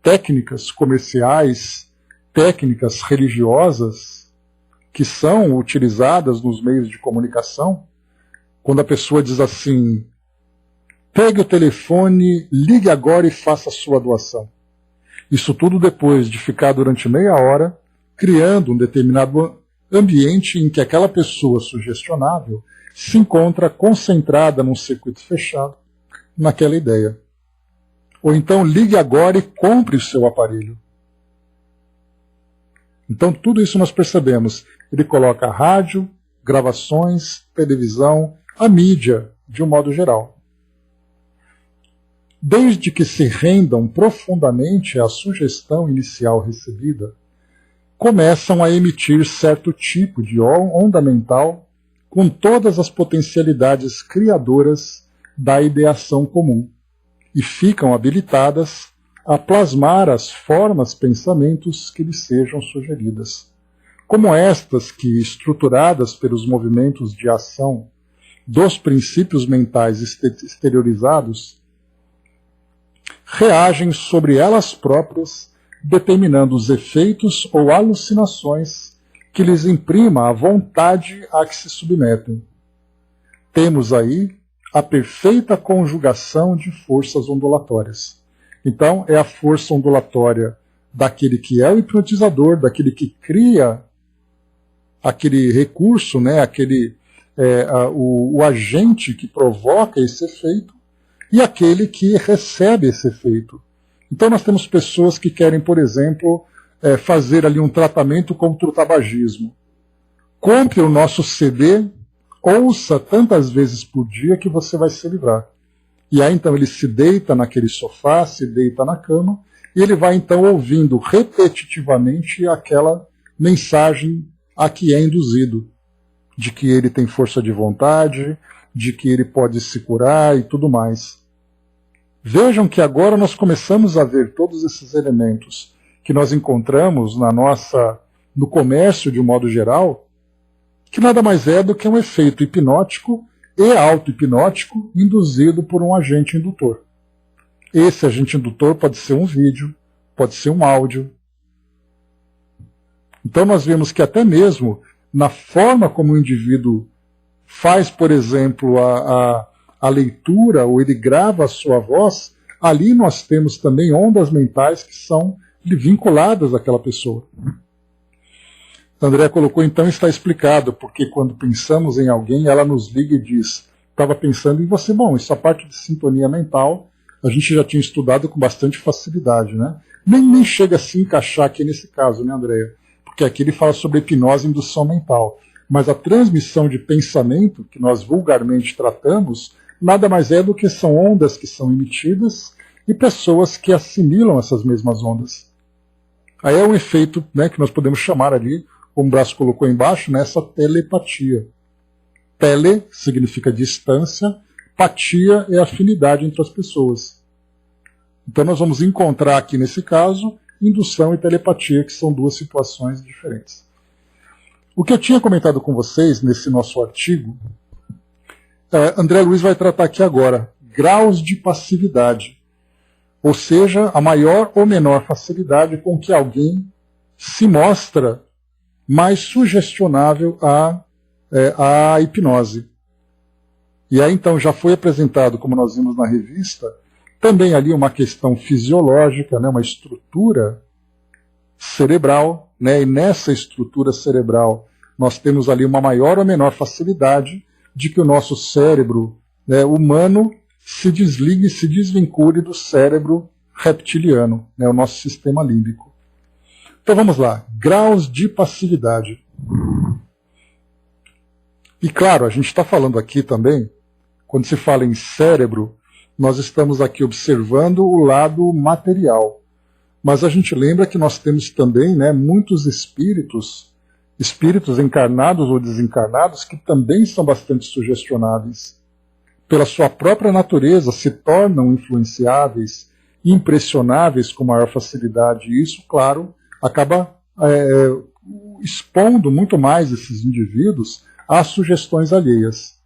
Speaker 1: técnicas comerciais, técnicas religiosas que são utilizadas nos meios de comunicação, quando a pessoa diz assim: pegue o telefone, ligue agora e faça a sua doação. Isso tudo depois de ficar durante meia hora criando um determinado ambiente em que aquela pessoa sugestionável se encontra concentrada num circuito fechado naquela ideia. Ou então ligue agora e compre o seu aparelho. Então tudo isso nós percebemos. Ele coloca rádio, gravações, televisão, a mídia, de um modo geral. Desde que se rendam profundamente à sugestão inicial recebida, começam a emitir certo tipo de onda mental com todas as potencialidades criadoras da ideação comum e ficam habilitadas a plasmar as formas pensamentos que lhes sejam sugeridas, como estas que, estruturadas pelos movimentos de ação dos princípios mentais exteriorizados, reagem sobre elas próprias, determinando os efeitos ou alucinações que lhes imprima a vontade a que se submetem. Temos aí a perfeita conjugação de forças ondulatórias. Então, é a força ondulatória daquele que é o hipnotizador, daquele que cria aquele recurso, né, o agente que provoca esse efeito, e aquele que recebe esse efeito. Então nós temos pessoas que querem, por exemplo, fazer ali um tratamento contra o tabagismo. Compre o nosso CD, ouça tantas vezes por dia que você vai se livrar. E aí então ele se deita naquele sofá, se deita na cama, e ele vai então ouvindo repetitivamente aquela mensagem a que é induzido, de que ele tem força de vontade, de que ele pode se curar e tudo mais. Vejam que agora nós começamos a ver todos esses elementos que nós encontramos no comércio de um modo geral, que nada mais é do que um efeito hipnótico e auto-hipnótico induzido por um agente indutor. Esse agente indutor pode ser um vídeo, pode ser um áudio. Então nós vemos que até mesmo na forma como o indivíduo faz, por exemplo, a leitura, ou ele grava a sua voz, ali nós temos também ondas mentais que são vinculadas àquela pessoa. André colocou, então está explicado, porque quando pensamos em alguém, ela nos liga e diz, estava pensando em você. Bom, isso a parte de sintonia mental, a gente já tinha estudado com bastante facilidade, né? Nem chega a se encaixar aqui nesse caso, né, Andréia? Porque aqui ele fala sobre hipnose e indução mental. Mas a transmissão de pensamento, que nós vulgarmente tratamos, nada mais é do que são ondas que são emitidas e pessoas que assimilam essas mesmas ondas. Aí é um efeito, né, que nós podemos chamar ali, como o Braço colocou embaixo, né, essa telepatia. Tele significa distância, patia é afinidade entre as pessoas. Então nós vamos encontrar aqui nesse caso indução e telepatia, que são duas situações diferentes. O que eu tinha comentado com vocês nesse nosso artigo, André Luiz vai tratar aqui agora, graus de passividade, ou seja, a maior ou menor facilidade com que alguém se mostra mais sugestionável à hipnose. E aí então já foi apresentado, como nós vimos na revista, também ali uma questão fisiológica, né, uma estrutura cerebral, né, e nessa estrutura cerebral nós temos ali uma maior ou menor facilidade de que o nosso cérebro, né, humano se desligue, se desvincule do cérebro reptiliano, né, o nosso sistema límbico. Então vamos lá, graus de passividade. E claro, a gente está falando aqui também, quando se fala em cérebro, nós estamos aqui observando o lado material. Mas a gente lembra que nós temos também, né, muitos espíritos encarnados ou desencarnados, que também são bastante sugestionáveis. Pela sua própria natureza, se tornam influenciáveis, impressionáveis com maior facilidade. E isso, claro, acaba expondo muito mais esses indivíduos às sugestões alheias.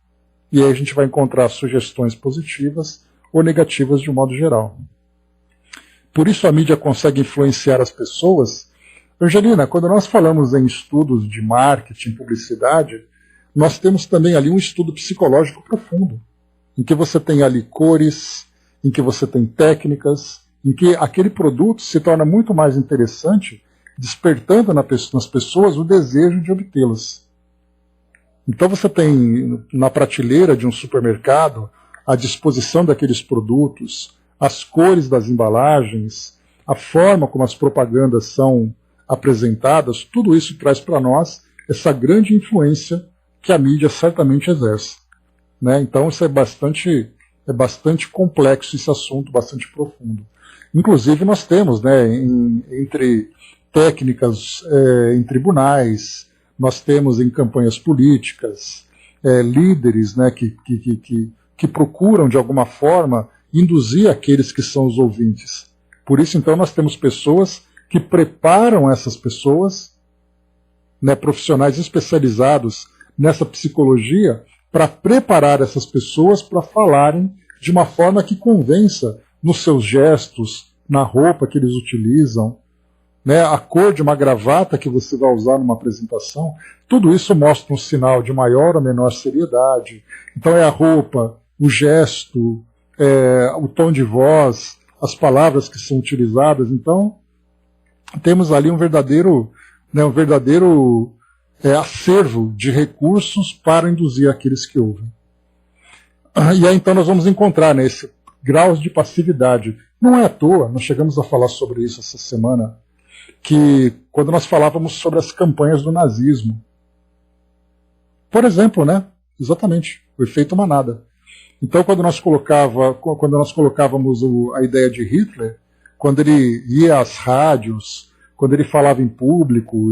Speaker 1: E aí a gente vai encontrar sugestões positivas ou negativas de um modo geral. Por isso a mídia consegue influenciar as pessoas. Angelina, quando nós falamos em estudos de marketing, publicidade, nós temos também ali um estudo psicológico profundo, em que você tem ali cores, em que você tem técnicas, em que aquele produto se torna muito mais interessante, despertando nas pessoas o desejo de obtê-las. Então você tem na prateleira de um supermercado a disposição daqueles produtos, as cores das embalagens, a forma como as propagandas são apresentadas, tudo isso traz para nós essa grande influência que a mídia certamente exerce. Né? Então isso é bastante complexo esse assunto, bastante profundo. Inclusive nós temos, né, entre técnicas em tribunais, nós temos em campanhas políticas, líderes, né, que procuram de alguma forma induzir aqueles que são os ouvintes. Por isso então nós temos pessoas que preparam essas pessoas, né, profissionais especializados nessa psicologia, para preparar essas pessoas para falarem de uma forma que convença nos seus gestos, na roupa que eles utilizam, né, a cor de uma gravata que você vai usar numa apresentação, tudo isso mostra um sinal de maior ou menor seriedade. Então é a roupa, o gesto, o tom de voz, as palavras que são utilizadas. Então temos ali um verdadeiro acervo de recursos para induzir aqueles que ouvem. E aí então nós vamos encontrar nesse graus de passividade. Não é à toa, nós chegamos a falar sobre isso essa semana, que quando nós falávamos sobre as campanhas do nazismo, por exemplo, né? Exatamente, o efeito manada. Então quando nós colocávamos a ideia de Hitler, quando ele ia às rádios, quando ele falava em público,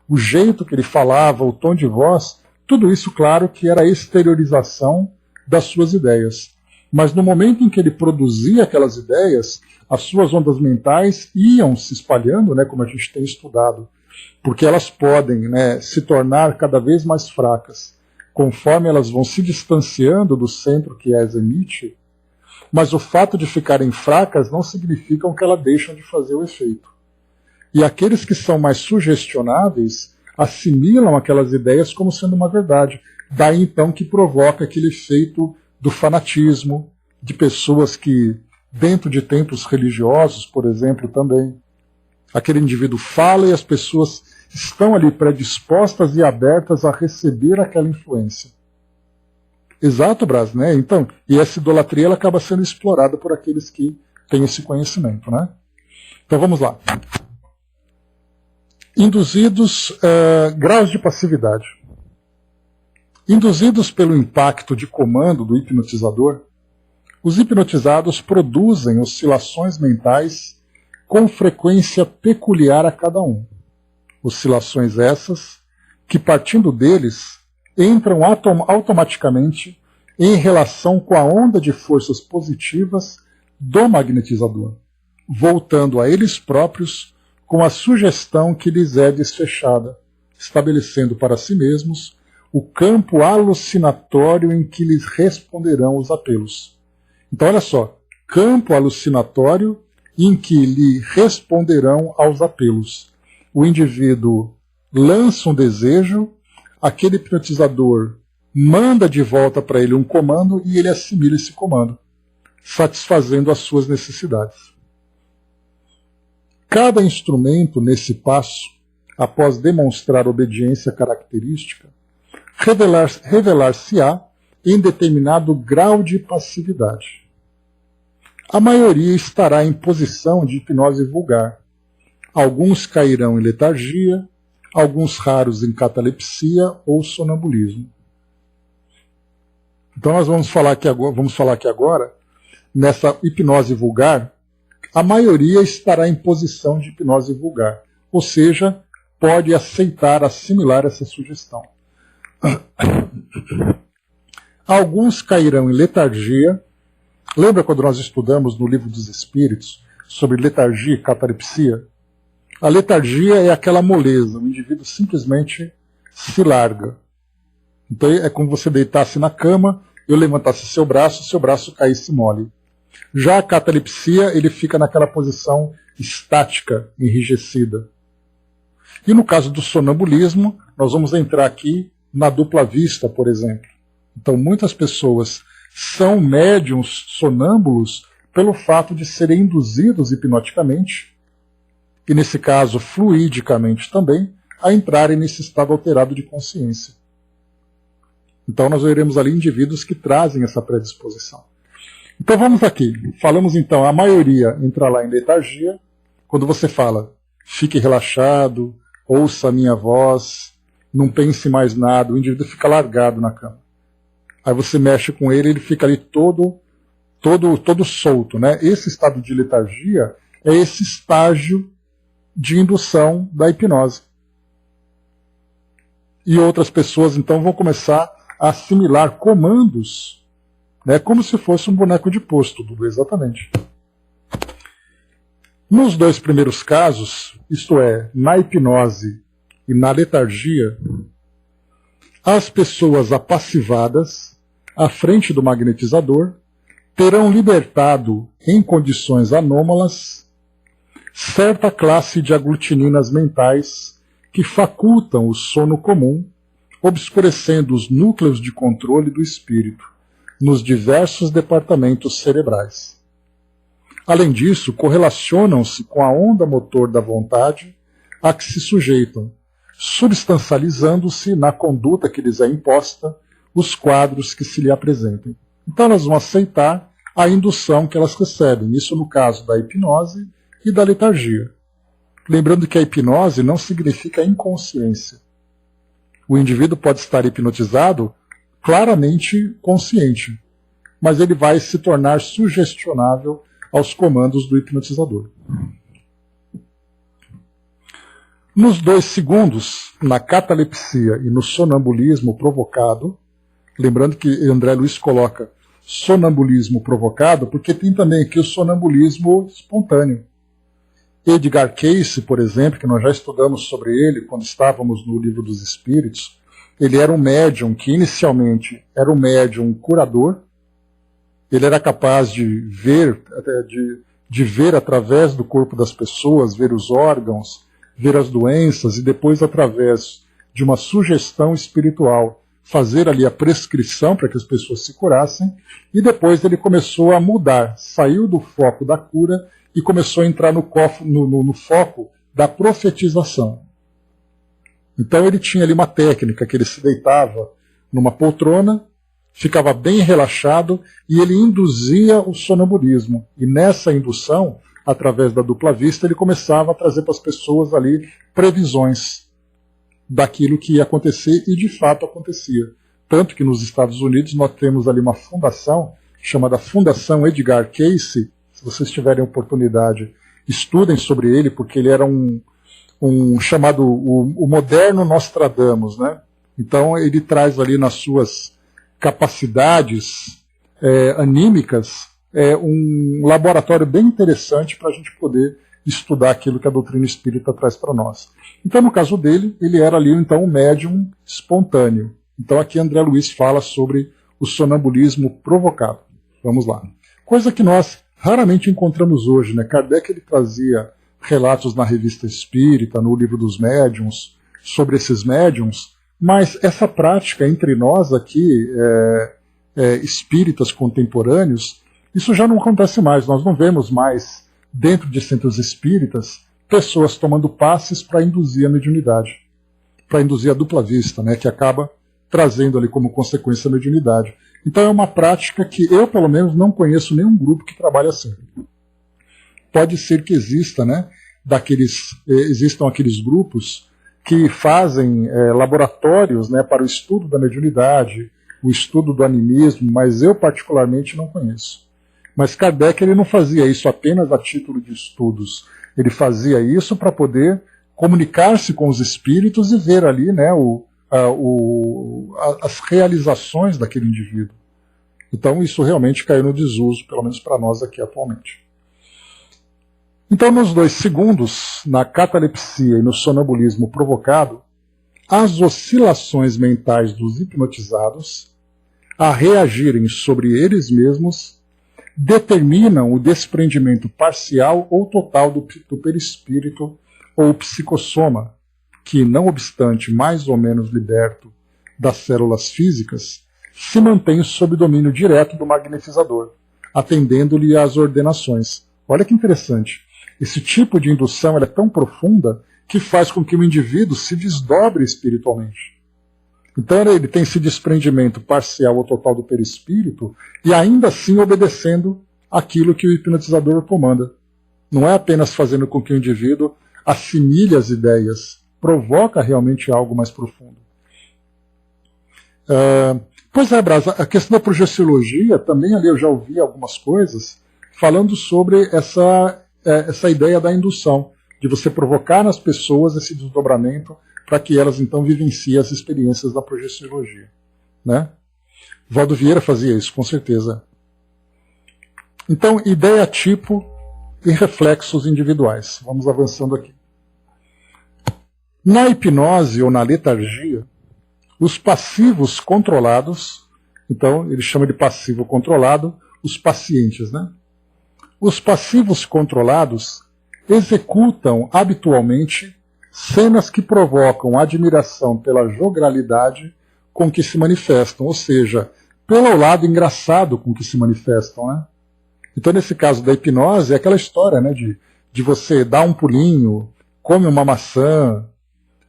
Speaker 1: o jeito que ele falava, o tom de voz, tudo isso, claro, que era a exteriorização das suas ideias. Mas no momento em que ele produzia aquelas ideias, as suas ondas mentais iam se espalhando, né, como a gente tem estudado, porque elas podem, né, se tornar cada vez mais fracas, conforme elas vão se distanciando do centro que as emite, mas o fato de ficarem fracas não significa que elas deixam de fazer o efeito. E aqueles que são mais sugestionáveis assimilam aquelas ideias como sendo uma verdade. Daí então que provoca aquele efeito do fanatismo, de pessoas que, dentro de templos religiosos, por exemplo, também, aquele indivíduo fala e as pessoas estão ali predispostas e abertas a receber aquela influência. Exato, Brás, né? Então, e essa idolatria ela acaba sendo explorada por aqueles que têm esse conhecimento, né? Então vamos lá. Induzidos, graus de passividade. Induzidos pelo impacto de comando do hipnotizador, os hipnotizados produzem oscilações mentais com frequência peculiar a cada um. Oscilações essas que, partindo deles, entram automaticamente em relação com a onda de forças positivas do magnetizador, voltando a eles próprios com a sugestão que lhes é desfechada, estabelecendo para si mesmos o campo alucinatório em que lhes responderão os apelos. Então, olha só, campo alucinatório em que lhe responderão aos apelos. O indivíduo lança um desejo, aquele hipnotizador manda de volta para ele um comando e ele assimila esse comando, satisfazendo as suas necessidades. Cada instrumento nesse passo, após demonstrar obediência característica, revelar-se-á em determinado grau de passividade. A maioria estará em posição de hipnose vulgar. Alguns cairão em letargia, alguns raros em catalepsia ou sonambulismo. Então nós vamos falar aqui agora, nessa hipnose vulgar, a maioria estará em posição de hipnose vulgar, ou seja, pode aceitar, assimilar essa sugestão. Alguns cairão em letargia. Lembra quando nós estudamos no Livro dos Espíritos sobre letargia e catalepsia? A letargia é aquela moleza, o indivíduo simplesmente se larga. Então é como você deitasse na cama, eu levantasse seu braço caísse mole. Já a catalepsia, ele fica naquela posição estática, enrijecida. E no caso do sonambulismo, nós vamos entrar aqui na dupla vista, por exemplo. Então muitas pessoas são médiums sonâmbulos pelo fato de serem induzidos hipnoticamente, e nesse caso fluidicamente também, a entrarem nesse estado alterado de consciência. Então nós veremos ali indivíduos que trazem essa predisposição. Então vamos aqui, falamos então, a maioria entra lá em letargia, quando você fala, fique relaxado, ouça a minha voz, não pense mais nada, o indivíduo fica largado na cama. Aí você mexe com ele, ele fica ali todo solto, né? Esse estado de letargia é esse estágio de indução da hipnose. E outras pessoas então vão começar a assimilar comandos, né, como se fosse um boneco de posto, Dudu, exatamente. Nos dois primeiros casos, isto é, na hipnose e na letargia, as pessoas apassivadas, à frente do magnetizador, terão libertado, em condições anômalas, certa classe de aglutininas mentais que facultam o sono comum, obscurecendo os núcleos de controle do espírito nos diversos departamentos cerebrais. Além disso, correlacionam-se com a onda motor da vontade a que se sujeitam, substancializando-se na conduta que lhes é imposta os quadros que se lhe apresentem. Então elas vão aceitar a indução que elas recebem, isso no caso da hipnose e da letargia. Lembrando que a hipnose não significa inconsciência. O indivíduo pode estar hipnotizado claramente consciente, mas ele vai se tornar sugestionável aos comandos do hipnotizador. Nos dois segundos, na catalepsia e no sonambulismo provocado, lembrando que André Luiz coloca sonambulismo provocado, porque tem também aqui o sonambulismo espontâneo. Edgar Cayce, por exemplo, que nós já estudamos sobre ele quando estávamos no Livro dos Espíritos, ele era um médium que inicialmente era um médium curador, ele era capaz de ver através do corpo das pessoas, ver os órgãos, ver as doenças e depois através de uma sugestão espiritual fazer ali a prescrição para que as pessoas se curassem, e depois ele começou a mudar, saiu do foco da cura e começou a entrar no foco da profetização. Então ele tinha ali uma técnica que ele se deitava numa poltrona, ficava bem relaxado e ele induzia o sonambulismo. E nessa indução, através da dupla vista, ele começava a trazer para as pessoas ali previsões daquilo que ia acontecer e de fato acontecia. Tanto que nos Estados Unidos nós temos ali uma fundação chamada Fundação Edgar Cayce. Se vocês tiverem oportunidade, estudem sobre ele, porque ele era um chamado o moderno Nostradamus, né? Então ele traz ali nas suas capacidades anímicas um laboratório bem interessante para a gente poder estudar aquilo que a doutrina espírita traz para nós. Então no caso dele, ele era ali então um médium espontâneo. Então aqui André Luiz fala sobre o sonambulismo provocado. Vamos lá. Coisa que nós raramente encontramos hoje, né? Kardec ele trazia relatos na Revista Espírita, no Livro dos Médiuns, sobre esses médiuns, mas essa prática entre nós aqui, espíritas contemporâneos, isso já não acontece mais. Nós não vemos mais, dentro de centros espíritas, pessoas tomando passes para induzir a mediunidade, para induzir a dupla vista, né? Que acaba trazendo ali como consequência a mediunidade. Então é uma prática que eu, pelo menos, não conheço nenhum grupo que trabalhe assim. Pode ser que exista, né, existam aqueles grupos que fazem laboratórios, né, para o estudo da mediunidade, o estudo do animismo, mas eu particularmente não conheço. Mas Kardec ele não fazia isso apenas a título de estudos, ele fazia isso para poder comunicar-se com os espíritos e ver ali, né, as realizações daquele indivíduo. Então isso realmente caiu no desuso, pelo menos para nós aqui atualmente. Então, nos 2 segundos, na catalepsia e no sonambulismo provocado, as oscilações mentais dos hipnotizados, a reagirem sobre eles mesmos, determinam o desprendimento parcial ou total do perispírito ou psicossoma, que, não obstante mais ou menos liberto das células físicas, se mantém sob domínio direto do magnetizador, atendendo-lhe às ordenações. Olha que interessante. Esse tipo de indução é tão profunda que faz com que o indivíduo se desdobre espiritualmente. Então ele tem esse desprendimento parcial ou total do perispírito e ainda assim obedecendo aquilo que o hipnotizador comanda. Não é apenas fazendo com que o indivíduo assimile as ideias, provoca realmente algo mais profundo. Pois é, Brasa, a questão da projeciologia, também ali eu já ouvi algumas coisas falando sobre essa ideia da indução, de você provocar nas pessoas esse desdobramento para que elas então vivenciem as experiências da projeciologia. Né? Valdo Vieira fazia isso, com certeza. Então, ideia tipo e reflexos individuais. Vamos avançando aqui. Na hipnose ou na letargia, os passivos controlados, então ele chama de passivo controlado, os pacientes, né? Os passivos controlados executam habitualmente cenas que provocam admiração pela jogralidade com que se manifestam, ou seja, pelo lado engraçado com que se manifestam, né? Então, nesse caso da hipnose, é aquela história, né, de você dar um pulinho, come uma maçã,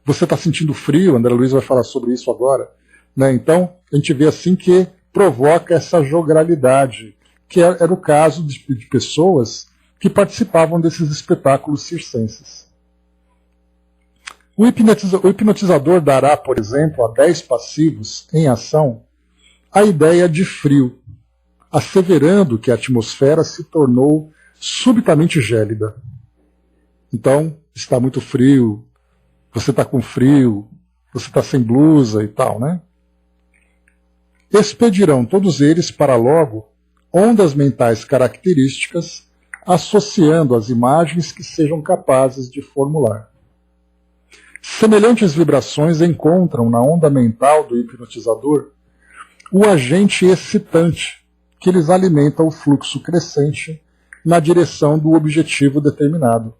Speaker 1: você está sentindo frio, André Luiz vai falar sobre isso agora. Né? Então, a gente vê assim que provoca essa jogralidade, que era o caso de pessoas que participavam desses espetáculos circenses. O hipnotizador dará, por exemplo, a 10 passivos em ação a ideia de frio, asseverando que a atmosfera se tornou subitamente gélida. Então, está muito frio, você está com frio, você está sem blusa e tal, né? Expedirão todos eles para logo ondas mentais características, associando as imagens que sejam capazes de formular. Semelhantes vibrações encontram na onda mental do hipnotizador o agente excitante que lhes alimenta o fluxo crescente na direção do objetivo determinado.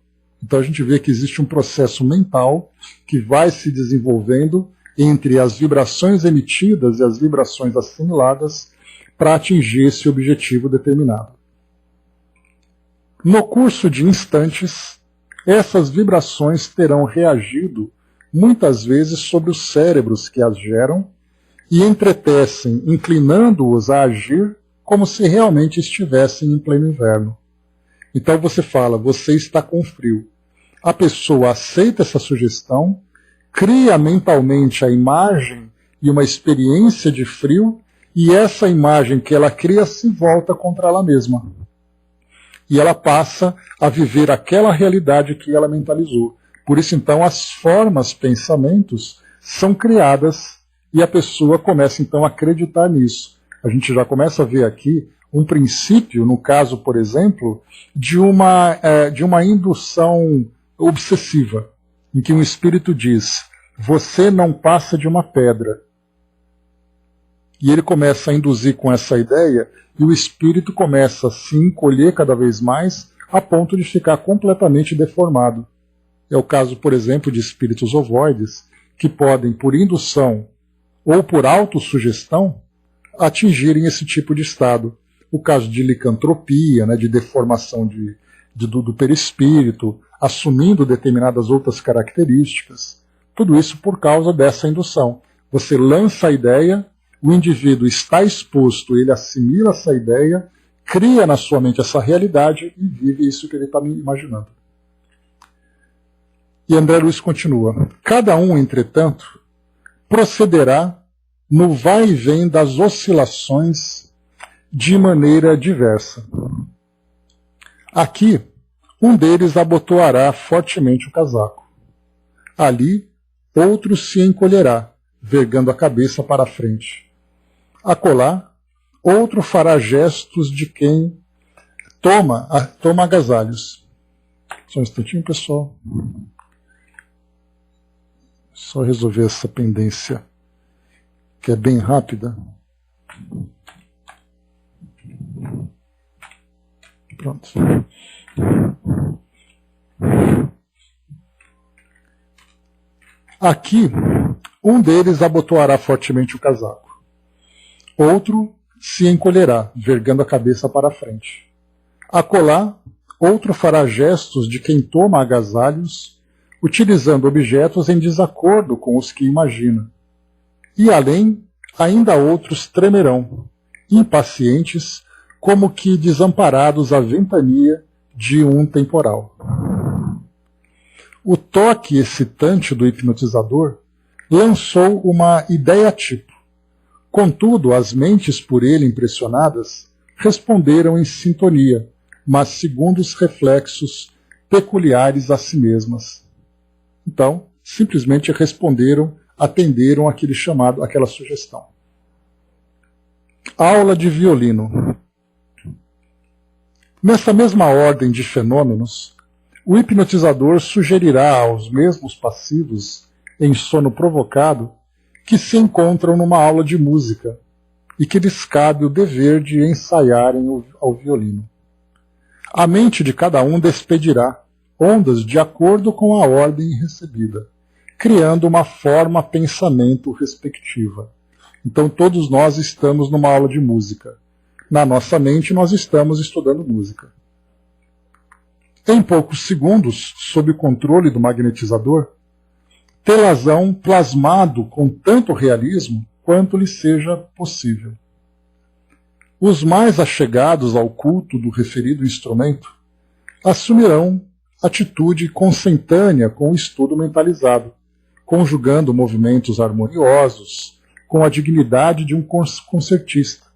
Speaker 1: Então a gente vê que existe um processo mental que vai se desenvolvendo entre as vibrações emitidas e as vibrações assimiladas para atingir esse objetivo determinado. No curso de instantes, essas vibrações terão reagido muitas vezes sobre os cérebros que as geram e entretecem, inclinando-os a agir como se realmente estivessem em pleno inverno. Então você fala, você está com frio. A pessoa aceita essa sugestão, cria mentalmente a imagem e uma experiência de frio, e essa imagem que ela cria se volta contra ela mesma. E ela passa a viver aquela realidade que ela mentalizou. Por isso, então, as formas, pensamentos, são criadas e a pessoa começa, então, a acreditar nisso. A gente já começa a ver aqui um princípio, no caso, por exemplo, de uma indução obsessiva, em que um espírito diz, você não passa de uma pedra. E ele começa a induzir com essa ideia, e o espírito começa a se encolher cada vez mais, a ponto de ficar completamente deformado. É o caso, por exemplo, de espíritos ovoides, que podem, por indução ou por autossugestão, atingirem esse tipo de estado. O caso de licantropia, né, de deformação do perispírito, assumindo determinadas outras características. Tudo isso por causa dessa indução. Você lança a ideia, o indivíduo está exposto, ele assimila essa ideia, cria na sua mente essa realidade e vive isso que ele está imaginando. E André Luiz continua. Cada um, entretanto, procederá no vai e vem das oscilações de maneira diversa. Aqui, um deles abotoará fortemente o casaco. Ali, outro se encolherá, vergando a cabeça para a frente. Acolá, outro fará gestos de quem toma agasalhos. Só um instantinho, pessoal. Só resolver essa pendência, que é bem rápida. Pronto. Aqui, um deles abotoará fortemente o casaco. Outro se encolherá, vergando a cabeça para a frente. Acolá, outro fará gestos de quem toma agasalhos, utilizando objetos em desacordo com os que imagina. E além, ainda outros tremerão, impacientes, como que desamparados à ventania de um temporal. O toque excitante do hipnotizador lançou uma ideia-tipo. Contudo, as mentes por ele impressionadas responderam em sintonia, mas segundo os reflexos peculiares a si mesmas. Então, simplesmente responderam, atenderam aquela sugestão. Aula de violino. Nessa mesma ordem de fenômenos, o hipnotizador sugerirá aos mesmos passivos em sono provocado que se encontram numa aula de música e que lhes cabe o dever de ensaiarem ao violino. A mente de cada um despedirá ondas de acordo com a ordem recebida, criando uma forma pensamento respectiva. Então todos nós estamos numa aula de música. Na nossa mente nós estamos estudando música. Em poucos segundos, sob o controle do magnetizador, telazão plasmado com tanto realismo quanto lhe seja possível. Os mais achegados ao culto do referido instrumento assumirão atitude consentânea com o estudo mentalizado, conjugando movimentos harmoniosos com a dignidade de um concertista.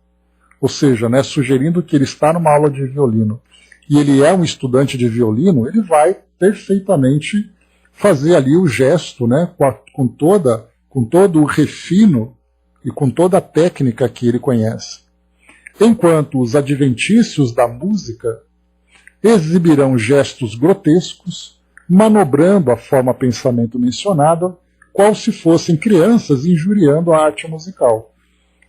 Speaker 1: Ou seja, sugerindo que ele está numa aula de violino e ele é um estudante de violino, ele vai perfeitamente fazer ali o gesto, com todo o refino e com toda a técnica que ele conhece. Enquanto os adventícios da música exibirão gestos grotescos, manobrando a forma pensamento mencionada, qual se fossem crianças injuriando a arte musical.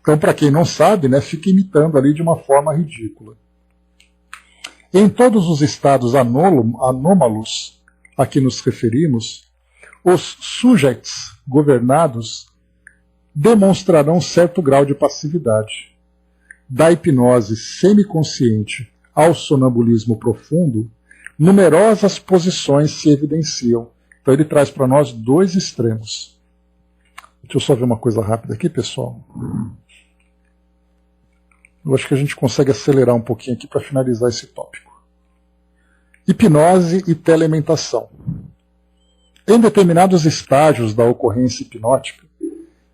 Speaker 1: Então, para quem não sabe, fica imitando ali de uma forma ridícula. Em todos os estados anômalos a que nos referimos, os sujeitos governados demonstrarão certo grau de passividade. Da hipnose semiconsciente ao sonambulismo profundo, numerosas posições se evidenciam. Então ele traz para nós dois extremos. Deixa eu só ver uma coisa rápida aqui, pessoal. Eu acho que a gente consegue acelerar um pouquinho aqui para finalizar esse tópico. Hipnose e telementação. Em determinados estágios da ocorrência hipnótica,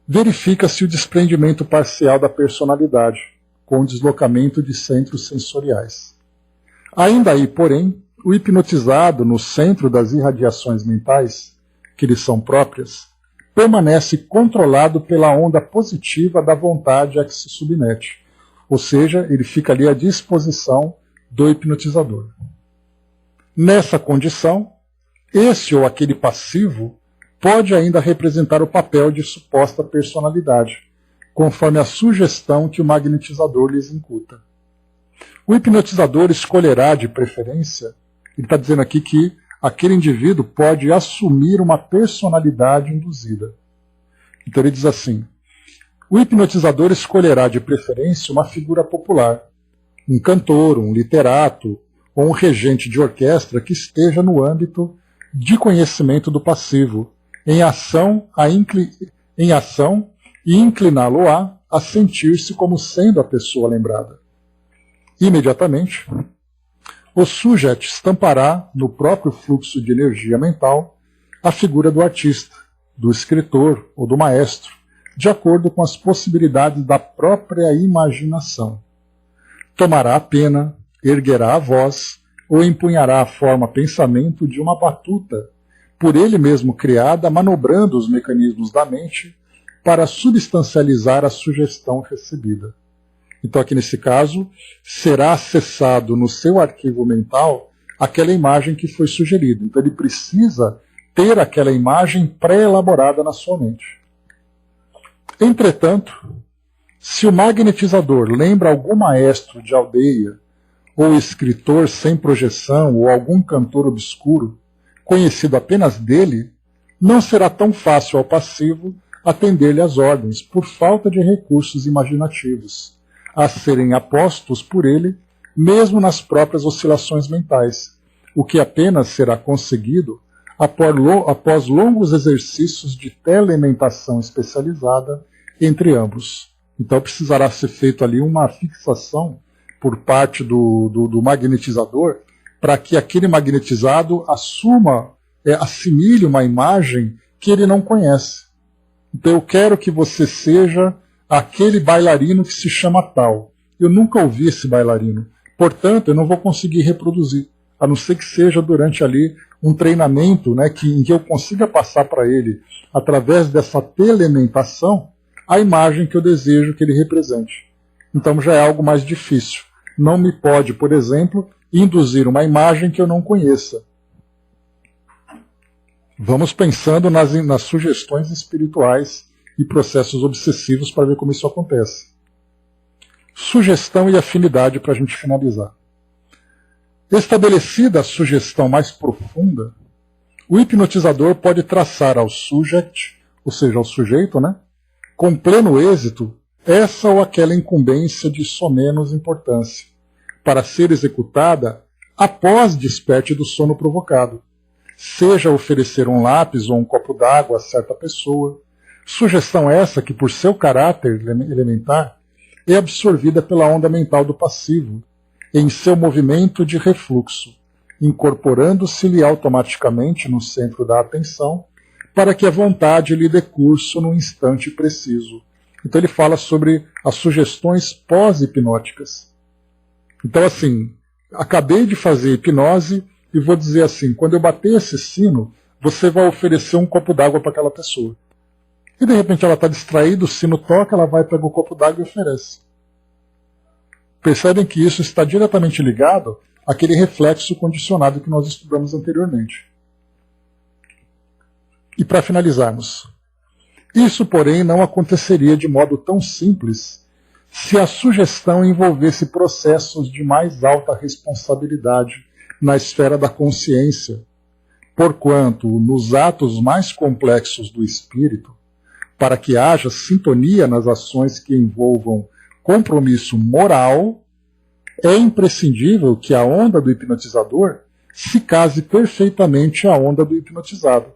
Speaker 1: verifica-se o desprendimento parcial da personalidade, com deslocamento de centros sensoriais. Ainda aí, porém, o hipnotizado no centro das irradiações mentais, que lhe são próprias, permanece controlado pela onda positiva da vontade a que se submete. Ou seja, ele fica ali à disposição do hipnotizador. Nessa condição, esse ou aquele passivo pode ainda representar o papel de suposta personalidade, conforme a sugestão que o magnetizador lhes incuta. O hipnotizador escolherá de preferência, ele está dizendo aqui que aquele indivíduo pode assumir uma personalidade induzida. Então ele diz assim: o hipnotizador escolherá de preferência uma figura popular, um cantor, um literato ou um regente de orquestra que esteja no âmbito de conhecimento do passivo, em ação e incliná-lo a sentir-se como sendo a pessoa lembrada. Imediatamente, o sujeito estampará no próprio fluxo de energia mental a figura do artista, do escritor ou do maestro, de acordo com as possibilidades da própria imaginação. Tomará a pena, erguerá a voz ou empunhará a forma pensamento de uma batuta, por ele mesmo criada, manobrando os mecanismos da mente para substancializar a sugestão recebida. Então, aqui nesse caso, será acessado no seu arquivo mental aquela imagem que foi sugerida. Então ele precisa ter aquela imagem pré-elaborada na sua mente. Entretanto, se o magnetizador lembra algum maestro de aldeia, ou escritor sem projeção, ou algum cantor obscuro, conhecido apenas dele, não será tão fácil ao passivo atender-lhe às ordens, por falta de recursos imaginativos, a serem apostos por ele, mesmo nas próprias oscilações mentais, o que apenas será conseguido após longos exercícios de telementação especializada entre ambos. Então precisará ser feita ali uma fixação por parte do magnetizador, para que aquele magnetizado assimile uma imagem que ele não conhece. Então eu quero que você seja aquele bailarino que se chama tal. Eu nunca ouvi esse bailarino, portanto eu não vou conseguir reproduzir, a não ser que seja durante ali um treinamento, né, em que eu consiga passar para ele, através dessa telementação, a imagem que eu desejo que ele represente. Então já é algo mais difícil. Não me pode, por exemplo, induzir uma imagem que eu não conheça. Vamos pensando nas sugestões espirituais e processos obsessivos para ver como isso acontece. Sugestão e afinidade para a gente finalizar. Estabelecida a sugestão mais profunda, o hipnotizador pode traçar ao subject, ou seja, ao sujeito, né, com pleno êxito, essa ou aquela incumbência de somenos importância, para ser executada após desperte do sono provocado, seja oferecer um lápis ou um copo d'água a certa pessoa, sugestão essa que, por seu caráter elementar, é absorvida pela onda mental do passivo, em seu movimento de refluxo, incorporando-se-lhe automaticamente no centro da atenção, para que a vontade lhe dê curso no instante preciso. Então ele fala sobre as sugestões pós-hipnóticas. Então assim, acabei de fazer hipnose e vou dizer assim, quando eu bater esse sino, você vai oferecer um copo d'água para aquela pessoa. E de repente ela está distraída, o sino toca, ela vai pegar o copo d'água e oferece. Percebem que isso está diretamente ligado àquele reflexo condicionado que nós estudamos anteriormente. E para finalizarmos, isso, porém, não aconteceria de modo tão simples se a sugestão envolvesse processos de mais alta responsabilidade na esfera da consciência, porquanto, nos atos mais complexos do espírito, para que haja sintonia nas ações que envolvam compromisso moral, é imprescindível que a onda do hipnotizador se case perfeitamente à onda do hipnotizado,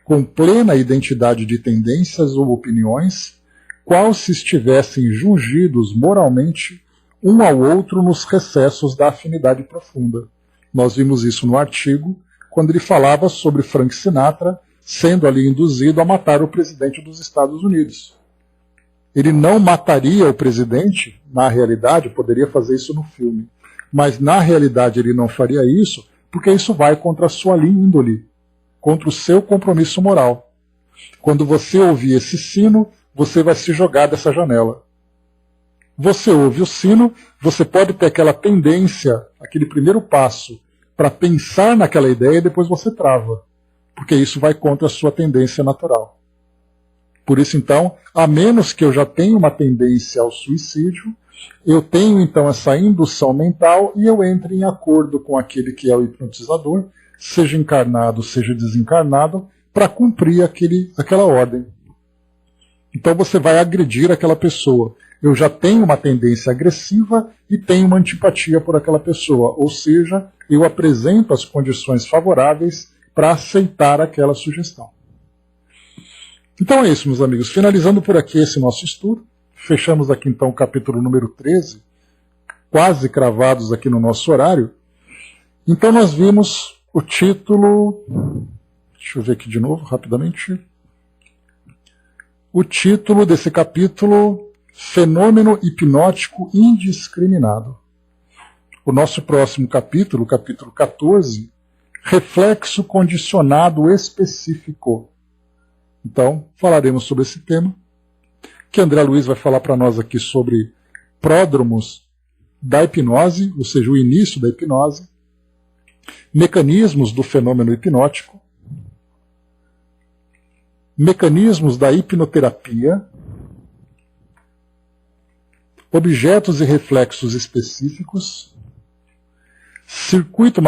Speaker 1: com plena identidade de tendências ou opiniões, qual se estivessem jungidos moralmente um ao outro nos recessos da afinidade profunda. Nós vimos isso no artigo, quando ele falava sobre Frank Sinatra sendo ali induzido a matar o presidente dos Estados Unidos. Ele não mataria o presidente, na realidade, poderia fazer isso no filme, mas na realidade ele não faria isso, porque isso vai contra a sua índole, contra o seu compromisso moral. Quando você ouvir esse sino, você vai se jogar dessa janela. Você ouve o sino, você pode ter aquela tendência, aquele primeiro passo, para pensar naquela ideia e depois você trava, porque isso vai contra a sua tendência natural. Por isso, então, a menos que eu já tenha uma tendência ao suicídio, eu tenho, então, essa indução mental e eu entre em acordo com aquele que é o hipnotizador, seja encarnado, seja desencarnado, para cumprir aquela ordem. Então você vai agredir aquela pessoa. Eu já tenho uma tendência agressiva e tenho uma antipatia por aquela pessoa, ou seja, eu apresento as condições favoráveis para aceitar aquela sugestão. Então é isso, meus amigos. Finalizando por aqui esse nosso estudo, fechamos aqui então o capítulo número 13, quase cravados aqui no nosso horário. Então nós vimos o título, deixa eu ver aqui de novo, rapidamente. O título desse capítulo, Fenômeno Hipnótico Indiscriminado. O nosso próximo capítulo, capítulo 14, Reflexo Condicionado Específico. Então, falaremos sobre esse tema, que André Luiz vai falar para nós aqui sobre pródromos da hipnose, ou seja, o início da hipnose. mecanismos do fenômeno hipnótico, mecanismos da hipnoterapia, objetos e reflexos específicos, circuito